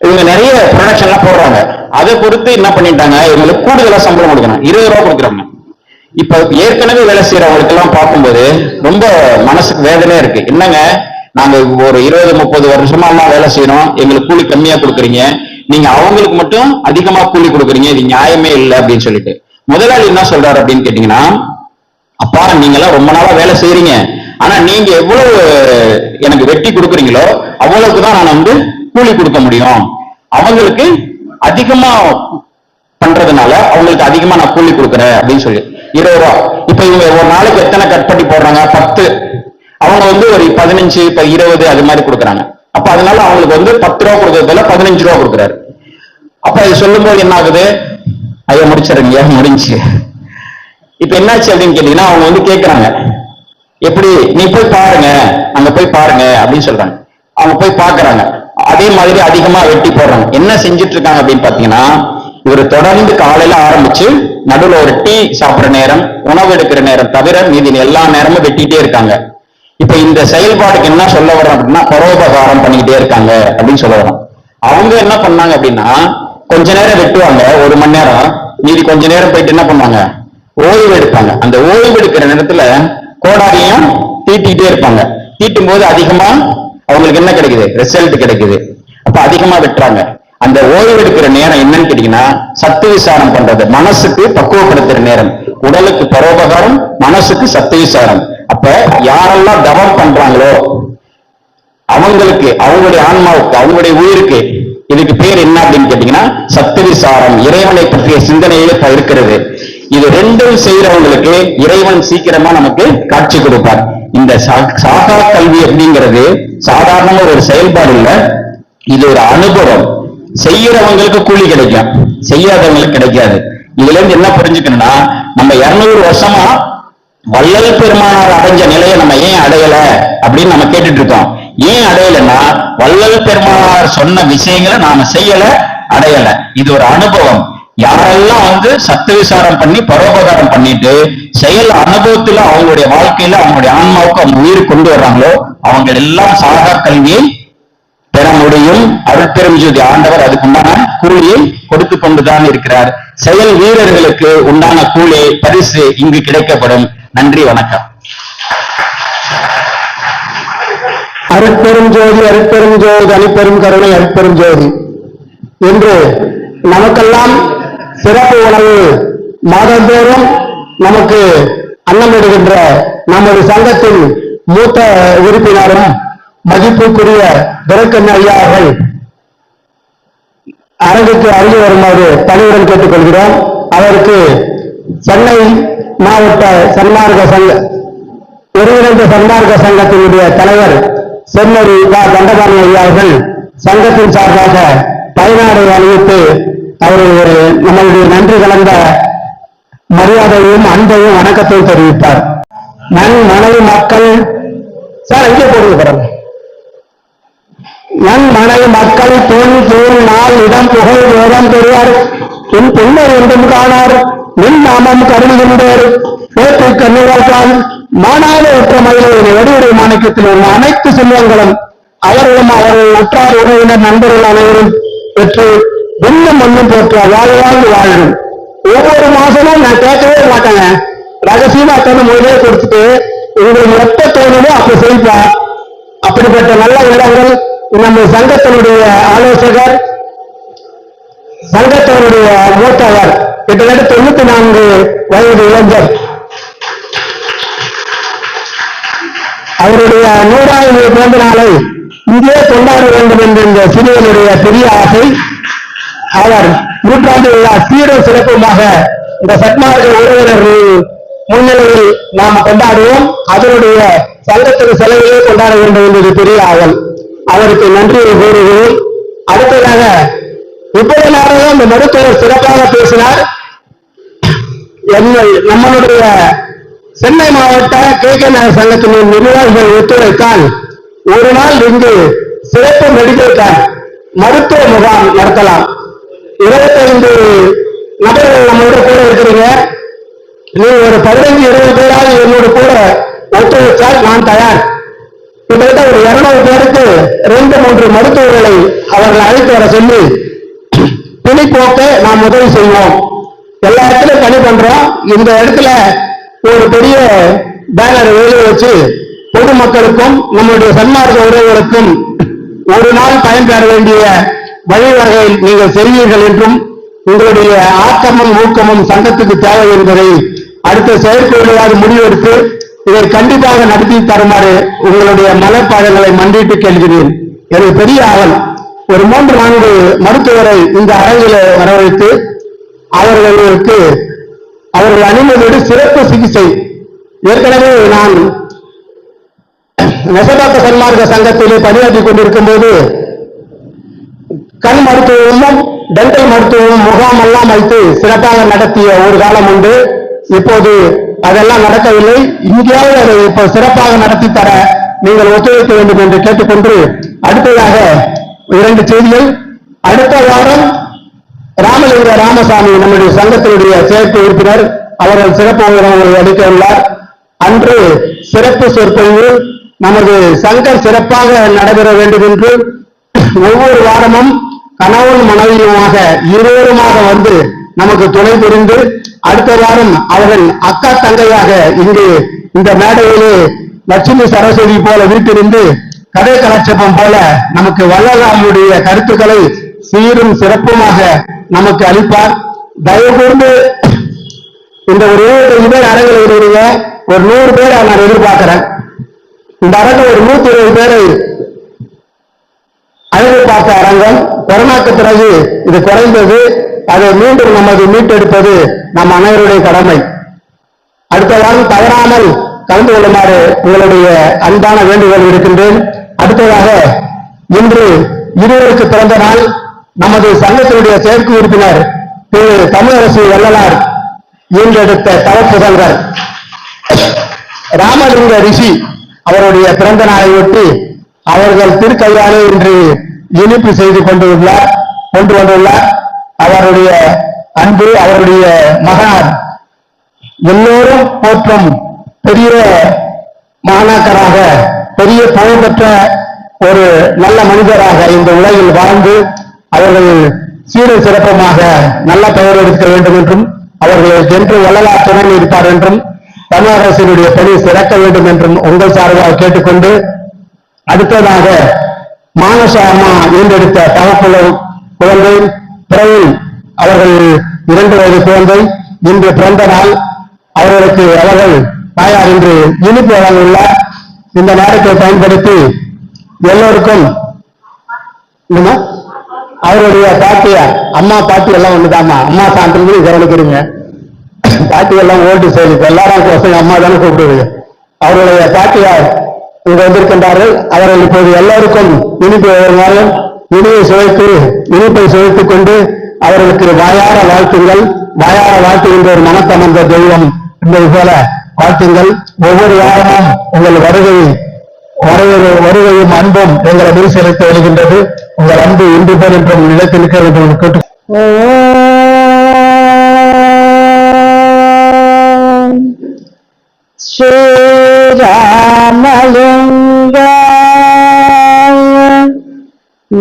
இவங்க நிறைய ப்ரொடக்ஷன் எல்லாம் போடுறாங்க. அதை பொறுத்து என்ன பண்ணிட்டாங்க, இவங்களுக்கு கூடுதலா சம்பளம் கொடுக்கணும், 20 ரூபா கொடுக்குறாங்க. இப்ப ஏற்கனவே வேலை செய்யறவங்களுக்கு எல்லாம் பார்க்கும்போது ரொம்ப மனசுக்கு வேதனையா இருக்கு. என்னங்க, நாங்க ஒரு 20-30 வருஷமா எல்லாம் வேலை செய்யறோம், எங்களுக்கு கூலி கம்மியா கொடுக்குறீங்க, நீங்க அவங்களுக்கு மட்டும் அதிகமா கூலி கொடுக்குறீங்க, இது நியாயமே இல்லை அப்படின்னு சொல்லிட்டு முதலாளி என்ன சொல்றாரு அப்படின்னு கேட்டீங்கன்னா, அப்பா நீங்க எல்லாம் ரொம்ப நாளா வேலை செய்யறீங்க, ஆனா நீங்க எவ்வளவு எனக்கு வெட்டி கொடுக்குறீங்களோ அவ்வளவுக்குதான் நான் கூலி கொடுக்க முடியும். அவங்களுக்கு அதிகமா பண்றதுனால அவங்களுக்கு அதிகமா நான் கூலி கொடுக்குறேன் அப்படின்னு சொல்லி 20 ரூபா. இப்ப இவங்க ஒரு நாளைக்கு எத்தனை கட் பண்ணி போடுறாங்க, 10. அவங்க ஒரு 15, இப்ப 20 அது மாதிரி கொடுக்குறாங்க. அப்ப அதனால அவங்களுக்கு 10 ரூபா கொடுக்கறதுல 15 ரூபா கொடுக்குறாரு. அப்ப இது சொல்லும் போது என்ன ஆகுது, ஐயா முடிச்சிருங்க, முடிஞ்சு. இப்ப என்னாச்சு அப்படின்னு கேட்டீங்கன்னா, அவங்க கேட்கறாங்க, எப்படி நீ போய் பாருங்க, அங்க போய் பாருங்க அப்படின்னு சொல்றாங்க. அவங்க போய் பாக்குறாங்க, அதே மாதிரி அதிகமா வெட்டி போடுறாங்க. என்ன செஞ்சுட்டு இருக்காங்க அப்படின்னு பாத்தீங்கன்னா, இவர் தொடர்ந்து காலையில ஆரம்பிச்சு நடுவில் ஒரு டீ சாப்பிடுற நேரம், உணவு எடுக்கிற நேரம் தவிர மீதி எல்லா நேரமும் வெட்டிட்டே இருக்காங்க. இப்ப இந்த செயல்பாடுக்கு என்ன சொல்ல வரோம் அப்படின்னா, பரோபகாரம் பண்ணிக்கிட்டே இருக்காங்க அப்படின்னு சொல்ல வரோம். அவங்க என்ன பண்ணாங்க அப்படின்னா, கொஞ்ச நேரம் வெட்டுவாங்க, 1 மணி நேரம், மீதி கொஞ்ச நேரம் போயிட்டு என்ன பண்ணுவாங்க, ஓய்வு எடுப்பாங்க. அந்த ஓய்வு எடுக்கிற நேரத்துல கோடாரியும் தீட்டிகிட்டே இருப்பாங்க. தீட்டும் போது அதிகமா அவங்களுக்கு என்ன கிடைக்குது, ரிசல்ட் கிடைக்குது. அப்ப அதிகமா வெட்டுறாங்க. அந்த ஓய்வு எடுக்கிற நேரம் என்னன்னு கேட்டீங்கன்னா சத்து விசாரம் பண்றது, மனசுக்கு பக்குவப்படுத்துற நேரம். உடலுக்கு பரோபகாரம், மனசுக்கு சத்து விசாரம். அப்ப யாரெல்லாம் தவம் பண்றாங்களோ அவங்களுக்கு, அவங்களுடைய ஆன்மாவுக்கு, அவங்களுடைய உயிருக்கு இதுக்கு பேர் என்ன அப்படின்னு கேட்டீங்கன்னா சத்து விசாரம், இறைவனை பற்றிய சிந்தனையில இருக்கிறது. இது ரெண்டும் செய்யறவங்களுக்கு இறைவன் சீக்கிரமா நமக்கு காட்சி கொடுப்பார். இந்த சாகா கல்வி அப்படிங்கிறது சாதாரண ஒரு செயல்பாடு இல்ல, இது ஒரு அனுபவம். செய்யறவங்களுக்கு கூலி கிடைக்கும், செய்யாதவங்களுக்கு கிடைக்காது. இதுல இருந்து என்ன புரிஞ்சுக்கணும்னா, நம்ம 200 வருஷமா வள்ளல் பெருமானார் அடைஞ்ச நிலையை நம்ம ஏன் அடையல அப்படின்னு நம்ம கேட்டுட்டு இருக்கோம். ஏன் அடையலைன்னா வள்ளல் பெருமானார் சொன்ன விஷயங்களை நாம செய்யல, அடையல. இது ஒரு அனுபவம். யாரெல்லாம் சத்து விசாரம் பண்ணி பரோபகாரம் பண்ணிட்டு செயல் அனுபவத்துல அவங்களுடைய வாழ்க்கையில அவங்களுடைய ஆன்மாவுக்கு அவங்க உயிர் கொண்டு வர்றாங்களோ அவங்க எல்லாம் சாகா கல்வியை பெற முடியும். அருட்பெரும் ஜோதி ஆண்டவர் அதுக்குண்டான கூலியை கொடுத்து கொண்டுதான் இருக்கிறார். செயல் வீரர்களுக்கு உண்டான கூலி, பரிசு இங்கு கிடைக்கப்படும். நன்றி, வணக்கம். அருட்பெரும் ஜோதி, அருட்பெரும் ஜோதி, அணிப்பெரும் கருணை, அருட்பெரும் ஜோதி என்று நமக்கெல்லாம் சிறப்பு உணவு மாதந்தோறும் நமக்கு அன்னமிடுகின்ற நமது சங்கத்தின் மூத்த உறுப்பினரும் மதிப்புக்குரிய துரைக்கண்ணு ஐயா அவர்கள் அரங்குக்கு அருகே வருமாறு பணியுடன் கேட்டுக்கொள்கிறோம். அவருக்கு சென்னை மாவட்ட சன்மார்க்க சங்க ஒருங்கிணைந்த சன்மார்க்க சங்கத்தினுடைய தலைவர் செம்மறி தண்டபாணி ஐயா அவர்கள் சங்கத்தின் சார்பாக பயனாடை அணிவித்து அவர்கள் நம்மளுடைய நன்றி கலந்த மரியாதையும் அன்பையும் வணக்கத்தையும் தெரிவித்தார். நன் மனைவி மக்கள் சார் இங்கே போடுங்க, நன் மனைவி மக்கள் தூண் தூண் நாள் இடம் புகழ் வேதம் பெரியார் என் பின்னர் என்றும் காணார் நின் நாமம் கருதுகின்றார் பேட்டு கண்ணுவாழ்தான் மானாத உற்ற மயிலை வடிவுரை மாணிக்கத்தில் உள்ள அனைத்து செல்வங்களும் அவர்களும் அவர்கள் உற்றார் உறவினர் நண்பர்கள் அனைவரும் பெற்று இன்னும் ஒன்றும் போற்ற வாழ்வாழ்ந்து வாழும். ஒவ்வொரு மாசமும் நான் கேட்கவே மாட்டேங்க, ரகசியமா முதலே கொடுத்துட்டு உங்களுக்கு எப்ப தோணுதோ அப்படி செய்ப்பேன். அப்படிப்பட்ட நல்ல உள்ளங்கள் நம்ம சங்கத்தினுடைய ஆலோசகர், சங்கத்தினுடைய மூத்தவர், கிட்டத்தட்ட 94 வயது இளைஞர், அவருடைய 100வது பிறந்த நாளை இங்கே கொண்டாட வேண்டும் என்ற இந்த சிறுவனுடைய பெரிய ஆசை. அவர் நூற்றாண்டு விழா சீரும் சிறப்புமாக இந்த சன்மார்க்க உறவினர்கள் முன்னிலையில் நாம் கொண்டாடுவோம். அதனுடைய சங்கத்தின் செலவிலே கொண்டாட வேண்டும் என்பது பெரிய ஆவல். அவருக்கு நன்றியை கூறுகிறேன். அடுத்ததாக இப்படி நேரம் இந்த மருத்துவர் சிறப்பாக பேசினார். நம்மளுடைய சென்னை மாவட்ட KK நகர் சங்கத்தின் நிர்வாகிகள் ஒத்துழைத்தால் ஒரு நாள் இங்கு சிறப்பு மெடிக்கல் கேம்ப் மருத்துவ முகாம் நடத்தலாம். 25 நபர்கள் நம்மளோட கூட இருக்கிறீங்க. நீ ஒரு 15-20 பேராக என்னோட கூட ஒத்துழைத்தால் நான் தயார். கிட்டத்தட்ட ஒரு 200 பேருக்கு 2-3 மருத்துவர்களை அவர்கள் அழைத்து வர சொல்லி பிணிப்போக்க நாம் உதவி செய்வோம். எல்லா இடத்துலையும் பணி பண்றோம். இந்த இடத்துல ஒரு பெரிய பேனர் எழுதி வச்சு பொதுமக்களுக்கும் நம்முடைய சன்மார்க்க உறவுகளுக்கும் ஒரு நாள் பயன்பெற வேண்டிய வழிவகையில் நீங்கள் செய்வீர்கள் என்றும் உங்களுடைய ஆக்கமும் ஊக்கமும் சங்கத்துக்கு தேவை என்பதை அடுத்த செயற்குழுவாறு முடிவெடுத்து இதை கண்டிப்பாக நடத்தி தருமாறு உங்களுடைய மலர்பாதங்களை மன்றிட்டு கேள்கிறேன். எனக்கு பெரிய ஆவல். ஒரு 3-4 மருத்துவரை இந்த அரங்கில் வரவழைத்து அவர்களுக்கு அவர்கள் அனுமதியோடு சிறப்பு சிகிச்சை. ஏற்கனவே நான் நெசபாக்க சன்மார்க்க சங்கத்திலே பணியாற்றிக் கொண்டிருக்கும் போது கண் மருத்துவமும் டென்டல் மருத்துவமும் முகாம் எல்லாம் வைத்து சிறப்பாக நடத்திய ஒரு காலம் உண்டு. இப்போது அதெல்லாம் நடக்கவில்லை. இங்கேயாவது அதை இப்போ சிறப்பாக நடத்தி தர நீங்கள் ஒத்துழைக்க வேண்டும் என்று கேட்டுக்கொண்டு அடுத்ததாக 2 செய்திகள். அடுத்த வாரம் ராமலிங்க ராமசாமி நம்முடைய சங்கத்தினுடைய செயற்கை உறுப்பினர் அவர்கள் சிறப்பு உரை அளிக்க உள்ளார். அன்று சிறப்பு சொற்பொழிவு நமது சங்கம் சிறப்பாக நடைபெற வேண்டும் என்று ஒவ்வொரு வாரமும் கணவன் மனைவியுமாக இருவருமாக வந்து நமக்கு துணை புரிந்து அடுத்த வாரம் அவர்கள் அக்கா தங்கையாக இங்கு இந்த மேடையிலே லட்சுமி சரஸ்வதி போல வீட்டிலிருந்து கதை கலாட்சேபம் போல நமக்கு வள்ளலாருடைய கருத்துக்களை சீரும் சிறப்புமாக நமக்கு அளிப்பார். தயவு கூர்ந்து இந்த ஒரு 75 பேர் அரங்கில் இருக்கிறீங்க, ஒரு 100 பேரை நான் எதிர்பார்க்கிறேன். இந்த அரங்கில் ஒரு 120 பேரை அழகு பார்த்த அரங்கம். கொரோனாக்கு பிறகு இது குறைந்தது. அதை மீண்டும் நமது மீட்டெடுப்பது நம் அனைவருடைய கடமை. அடுத்த வாரம் தவறாமல் கலந்து கொள்ளுமாறு உங்களுடைய அன்பான வேண்டுகோள் இருக்கின்றேன். அடுத்ததாக இன்று இருவருக்கு பிறந்த நாள் நமது சங்கத்தினுடைய செயற்கை உறுப்பினர் திரு தமிழரசு வள்ளலார் ஈன்றெடுத்த தவப்புதல்வர் ராமலிங்க ரிஷி அவருடைய பிறந்த நாளை ஒட்டி அவர்கள் திருக்கையாலே இன்று இனிப்பு செய்து கொண்டு வந்துள்ளார். அவருடைய அன்பு, அவருடைய மகனார் எல்லோரும் போற்றும் பெரிய மாணாக்கராக, பெரிய புகழ்பெற்ற ஒரு நல்ல மனிதராக இந்த உலகில் வாழ்ந்து அவர்கள் சீரும் சிறப்புமாக நல்ல பெயர் எடுக்க வேண்டும் என்றும் அவர்கள் என்று வள்ளலார் துணை இருப்பார் என்றும் தமிழக அரசினுடைய பணி சிறக்க வேண்டும் என்றும் உங்கள் சார்பாக கேட்டுக்கொண்டு, அடுத்ததாக மானசா அம்மா ஈண்டெடுத்த தவப்புல குழந்தை பிரவீன் அவர்கள் 2 வயது குழந்தை இன்று பிறந்த நாள். அவர்களுக்கு அவர்கள் தாயார் இன்று இனிப்பு வழங்கியுள்ளார். இந்த நேரத்தை பயன்படுத்தி எல்லோருக்கும் அவருடைய பாட்டியார், அம்மா பாட்டி எல்லாம் ஒண்ணுதாம்மா, அம்மா சான்றது கவனிக்கிறீங்க, பாட்டி எல்லாம் ஓட்டு செய்து எல்லாரும் பசங்க அம்மா தானே கூப்பிடுவீங்க. அவருடைய பாட்டியார் இங்கு வந்திருக்கின்றார்கள். அவர்கள் இப்போது எல்லோருக்கும் இனிப்பு வருமாறும் இனிப்பை சுவைத்துக் கொண்டு அவர்களுக்கு வாயார வாழ்த்துங்கள். வாயார வாழ்த்துகின்ற ஒரு மனத்தமர்ந்த தெய்வம் என்பது போல வாழ்த்துங்கள். ஒவ்வொரு வாரமும் உங்கள் வருகையும் அன்பும் எங்களை மீது செலுத்த வருகின்றது. உங்கள் அன்பு இன்று பேர் என்றும் நிலைத்திருக்க வேண்டும் கேட்டு ஸ்ரீராமலிங்க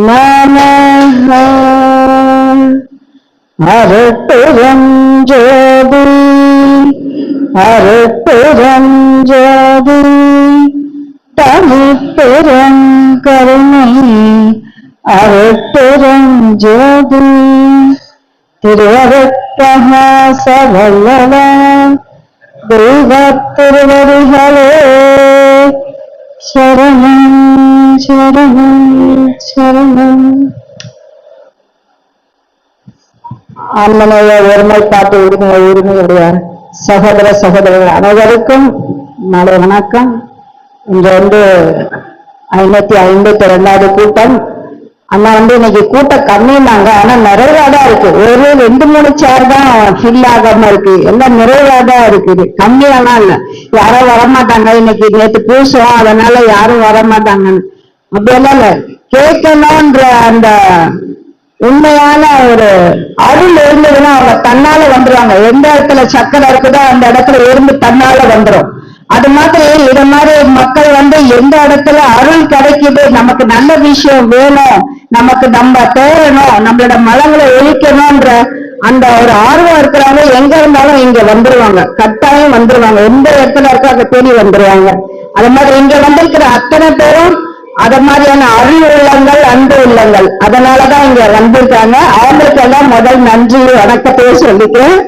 நமஹ அருட்பெருஞ்சோதி அருட்பெருஞ்சோதி தனிப்பெருங்கருணை அருட்பெருஞ்சோதி திருவருட்பிரகாச வல்லலார் தெய்வத் திருவடிகளே சரணம் சரணம் சரணம். அண்ணனைய ஒருமைப்பாட்டு உரிமையுடைய சகோதர சகோதரர்கள் அனைவருக்கும் மாலை வணக்கம். இங்க 552வது கூட்டம். அண்ணா இன்னைக்கு கூட்டம் கம்மினாங்க, ஆனா நிறைவாதான் இருக்கு. ஒரு 2-3 சேர் தான் ஃபில் ஆகாம இருக்கு, எல்லாம் நிறைவாதான் இருக்குது, கம்மியாலாம் இல்ல. யாரும் வரமாட்டாங்க, இன்னைக்கு நேற்று பூசம், அதனால யாரும் வரமாட்டாங்கன்னு அப்படியெல்லாம் இல்ல. கேட்கணும்ன்ற அந்த உண்மையான ஒரு அருள் இருந்ததுன்னா அவங்க தன்னால வந்துருவாங்க. எந்த இடத்துல சக்கரை இருக்குதோ அந்த இடத்துல எறும்பு தன்னால வந்துடும். அது மாதிரி இத மாதிரி மக்கள் எந்த இடத்துல அருள் கிடைக்குது, நமக்கு நல்ல விஷயம் வேணும், நமக்கு நம்ம தேடணும், நம்மளோட மலங்களை ஒழிக்கணும்ன்ற அந்த ஒரு ஆர்வம் இருக்கிறவங்க எங்க இருந்தாலும் இங்க வந்துருவாங்க, கட்டாயம் வந்துருவாங்க. எந்த இடத்துல இருக்கோ அதை தேடி வந்துருவாங்க. அது மாதிரி இங்க வந்திருக்கிற அத்தனை பேரும் அத மாதிரியான அருள் உள்ளங்கள், அன்பு உள்ளங்கள், அதனாலதான் இங்க வந்திருக்காங்க. அவங்களுக்கு எல்லாம் முதல் நன்றி வணக்கத்தையே சொல்லிக்கிறேன்.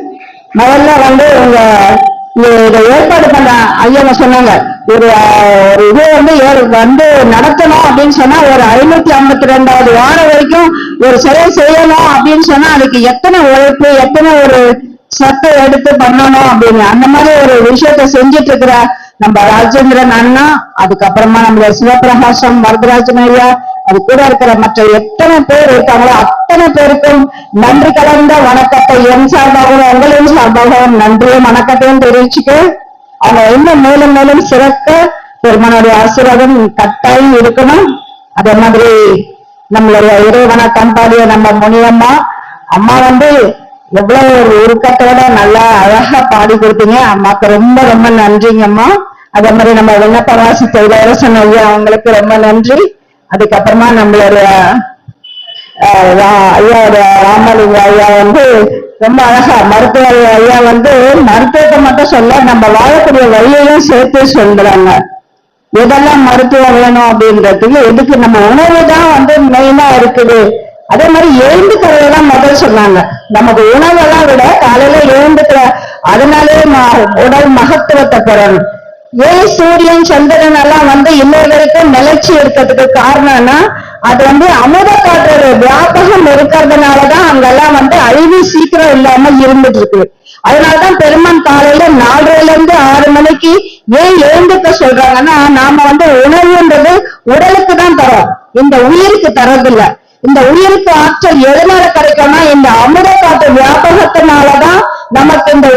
முதல்ல உங்க இதை ஏற்பாடு பண்ண ஐயா சொன்னாங்க, ஒரு இது நடத்தணும் அப்படின்னு சொன்னா ஒரு 552வது வாரம் வரைக்கும் ஒரு செயல் செய்யணும் அப்படின்னு சொன்னா அதுக்கு எத்தனை உழைப்பு, எத்தனை ஒரு சட்டை எடுத்து பண்ணணும் அப்படின்னு அந்த மாதிரி ஒரு விஷயத்த செஞ்சிட்டு இருக்கிற நம்ம ராஜேந்திரன் அண்ணா, அதுக்கப்புறமா நம்மள சிவபிரகாசம் வரதராஜன் ஐயா, அது கூட இருக்கிற மற்ற எத்தனை பேர் இருக்காங்களோ அத்தனை பேருக்கும் நன்றி கலந்த வணக்கத்தை என் சார்பாகவும் உங்களின் சார்பாகவும் நன்றியும் வணக்கத்தையும் தெரிவிச்சுக்க, அவங்க இன்னும் மேலும் மேலும் சிறக்க பெருமனுடைய ஆசீர்வாதம் கட்டாயம் இருக்கணும். அதே மாதிரி நம்மளுடைய இறைவன கம்பாடிய நம்ம முனியம்மா அம்மா எவ்வளவு ஒரு உருக்கத்தோட நல்லா அழகா பாடி கொடுத்தீங்க. அம்மாக்கு ரொம்ப ரொம்ப நன்றிங்கம்மா. அதே மாதிரி நம்ம விண்ணப்பவாசி தொழிலரசன் ஐயா அவங்களுக்கு ரொம்ப நன்றி. அதுக்கப்புறமா நம்மளுடைய ஐயாவோட ராமலிங்க ஐயா வந்து ரொம்ப அழகா மருத்துவர் ஐயா வந்து மருத்துவத்தை மட்டும் சொல்ல நம்ம வாழக்கூடிய வழியையும் சேர்த்து சொல்றாங்க. எதெல்லாம் மருத்துவம் வேணும் அப்படின்றதுக்கு எதுக்கு நம்ம உணவு தான் வந்து மெயினா இருக்குது. அதே மாதிரி எழுந்துக்கிறதெல்லாம் முதல் சொன்னாங்க. நமக்கு உணவெல்லாம் விட காலையில எழுந்துக்கிற அதனாலே உடல் மகத்துவத்தை பெறணும். ஏன் சூரியன் சந்திரன் எல்லாம் வந்து இன்னொரு வரைக்கும் நிலைச்சி இருக்கிறதுக்கு காரணம்னா அது வந்து அமுத காற்றோட வியாபகம் இருக்கிறதுனாலதான் அங்கெல்லாம் வந்து அழிவு சீக்கிரம் இல்லாம இருந்துட்டு இருக்கு. அதனாலதான் பெருமான் காலையில 4:30 to 6 மணிக்கு ஏன் எழுந்துக்க சொல்றாங்கன்னா, நாம வந்து உணவுன்றது உடலுக்கு தான் தரோம், இந்த உயிருக்கு தரதில்ல. இந்த உயிருக்கு ஆற்றல் எதனால கிடைக்கும்னா இந்த அமுத காற்று வியாபகத்தினாலதான் நமக்கு இந்த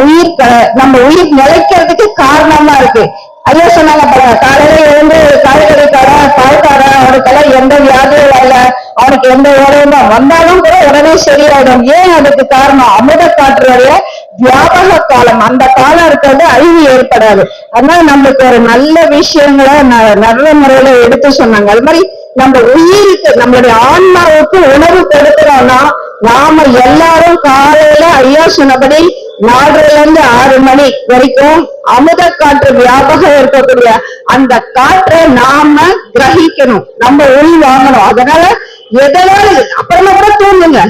நம்ம உயிர் நிலைக்கிறதுக்கு காரணமா இருக்கு. ஐயா சொன்னாங்க பாருங்க, காலையில எழுந்து காய்கறி கடை பால்கார அவனுக்கெல்லாம் எந்த வியாதியும் வரல, அவனுக்கு எந்த வேலையும் வந்தாலும் கூட உடனே சரியாயிடும். ஏன் அதுக்கு காரணம் அமுத காற்றுடைய வியாபக காலம். அந்த காலம் இருக்கிறது அழிவு ஏற்படாது. அதனால நம்மளுக்கு ஒரு நல்ல விஷயங்களை நல்ல முறையில எடுத்து சொன்னாங்க. அது மாதிரி நம்ம உயிருக்கு நம்மளுடைய ஆன்மாவுக்கு உணவு கொடுக்கிறோம்னா நாம எல்லாரும் காலையில ஐயா சொன்னபடி 4:00 to 6 மணி வரைக்கும் அமுத காற்று வியாபகம் இருக்கக்கூடிய அந்த காற்றை நாம கிரகிக்கணும், நம்ம உள் வாங்கணும். அதனால எதனால அப்புறமா கூட தூங்குங்க.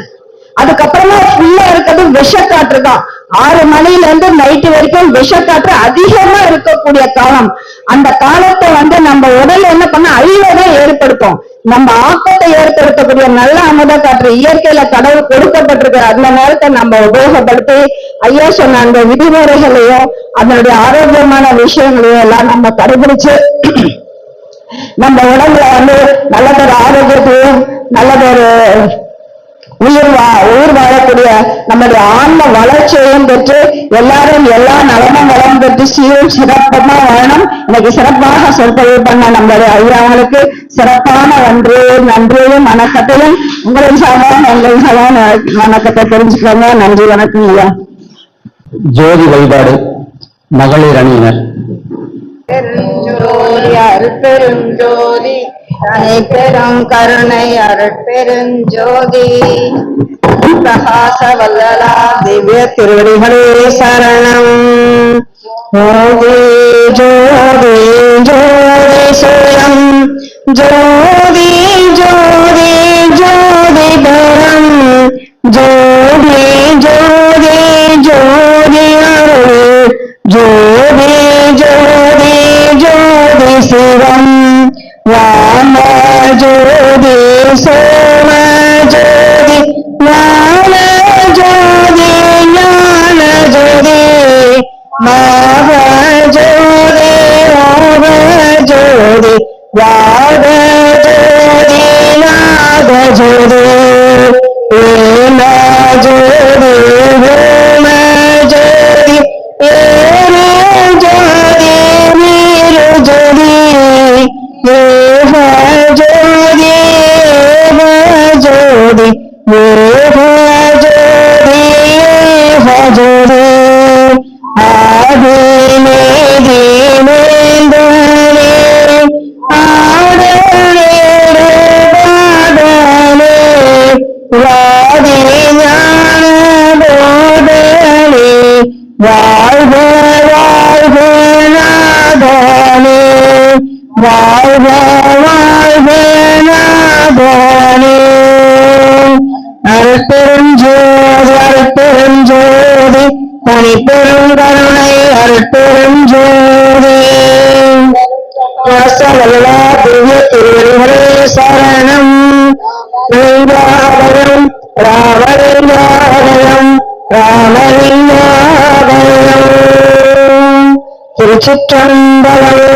அதுக்கப்புறமா ஃபுல்லா இருக்கிறது விஷக்காற்று தான். 6 மணில இருந்து நைட்டு வரைக்கும் விஷக்காற்று அதிகமா இருக்கக்கூடிய காலம். அந்த காலத்தை வந்து நம்ம உடல் என்ன பண்ண அழிவதான் ஏற்படுத்தும். நம்ம ஆக்கத்தை ஏற்படுத்தக்கூடிய நல்ல அமுத காற்று இயற்கையில கடவுள் கொடுக்கப்பட்டிருக்கிற அந்த நேரத்தை நம்ம உபயோகப்படுத்தி ஐயா சொன்ன அந்த விதிமுறைகளையும் அதனுடைய ஆரோக்கியமான விஷயங்களையும் எல்லாம் நம்ம கடைபிடிச்சு நம்ம உடம்புல வந்து நல்லதொரு ஆரோக்கியத்தையும் நல்லதொரு உயிர் வாழக்கூடிய நம்முடைய ஆன்ம வளர்ச்சியையும் பெற்று எல்லாரும் எல்லா நலமும் வளம் பெற்று சீரும் சிறப்பமா வாழணும். இன்னைக்கு சிறப்பாக சொற்பொழிவு பண்ண நம்மளுடைய ஐயாவுக்கு சிறப்பான நன்றியும் வணக்கத்தையும் உங்களின் சார்பாக எங்களின் சார்பான வணக்கத்தை தெரிஞ்சுக்கோங்க. நன்றி, வணக்கம் ஐயா. ஜோதி வழிபாடு மகளிர் அணியினர். பெருஞ்சோதி அருட்பெருஞ்சோதி தனி பெரும் கருணை அருட்பெருஞ்சோதி பிரகாச வல்லலா திவ்ய திருவடிகளே சரணம். ஜோதி ஜோதி ஜோதி சுயம் ஜோதி ஜோதி ஜோதி தரம் ஜோதி ஜோதி ஜோதி அருள் ஜோதி ஜோதி ஜோதி சிவம் வாம ஜோதி சோம ஜோதி ஞான ஜோதி ஞான ஜோதி மக ஜோதி மோக ஜோதி வாத ஜோதி நாத ஜோதி ஏன ஜோதி ஹோம ஜோதி ஏரு ஜோதி நீரு ஜோதி ஏக ஜோதி ஏக ஜோதி ஏக ஜோதி ஏக ஜோதி ஆதி மேதி மேந்தனே ஆடலே பாடலே வாதி ஞான போதலே வாழ்க வாழ்க நாதனே வாழ்க வாழ்க நாதனே. அருட்பெருஞ்சோதி அருட்பெருஞ்சோதி தனி பெரும் கருணை அருட்பெருஞ்சோதி வல்லலா திவ்ய திருவடிகளே சரணம். ராமலிங்காபயம் ராமலிங்காபயம் ராமலிங்காபயம். திருச்சிற்றம்பலம்.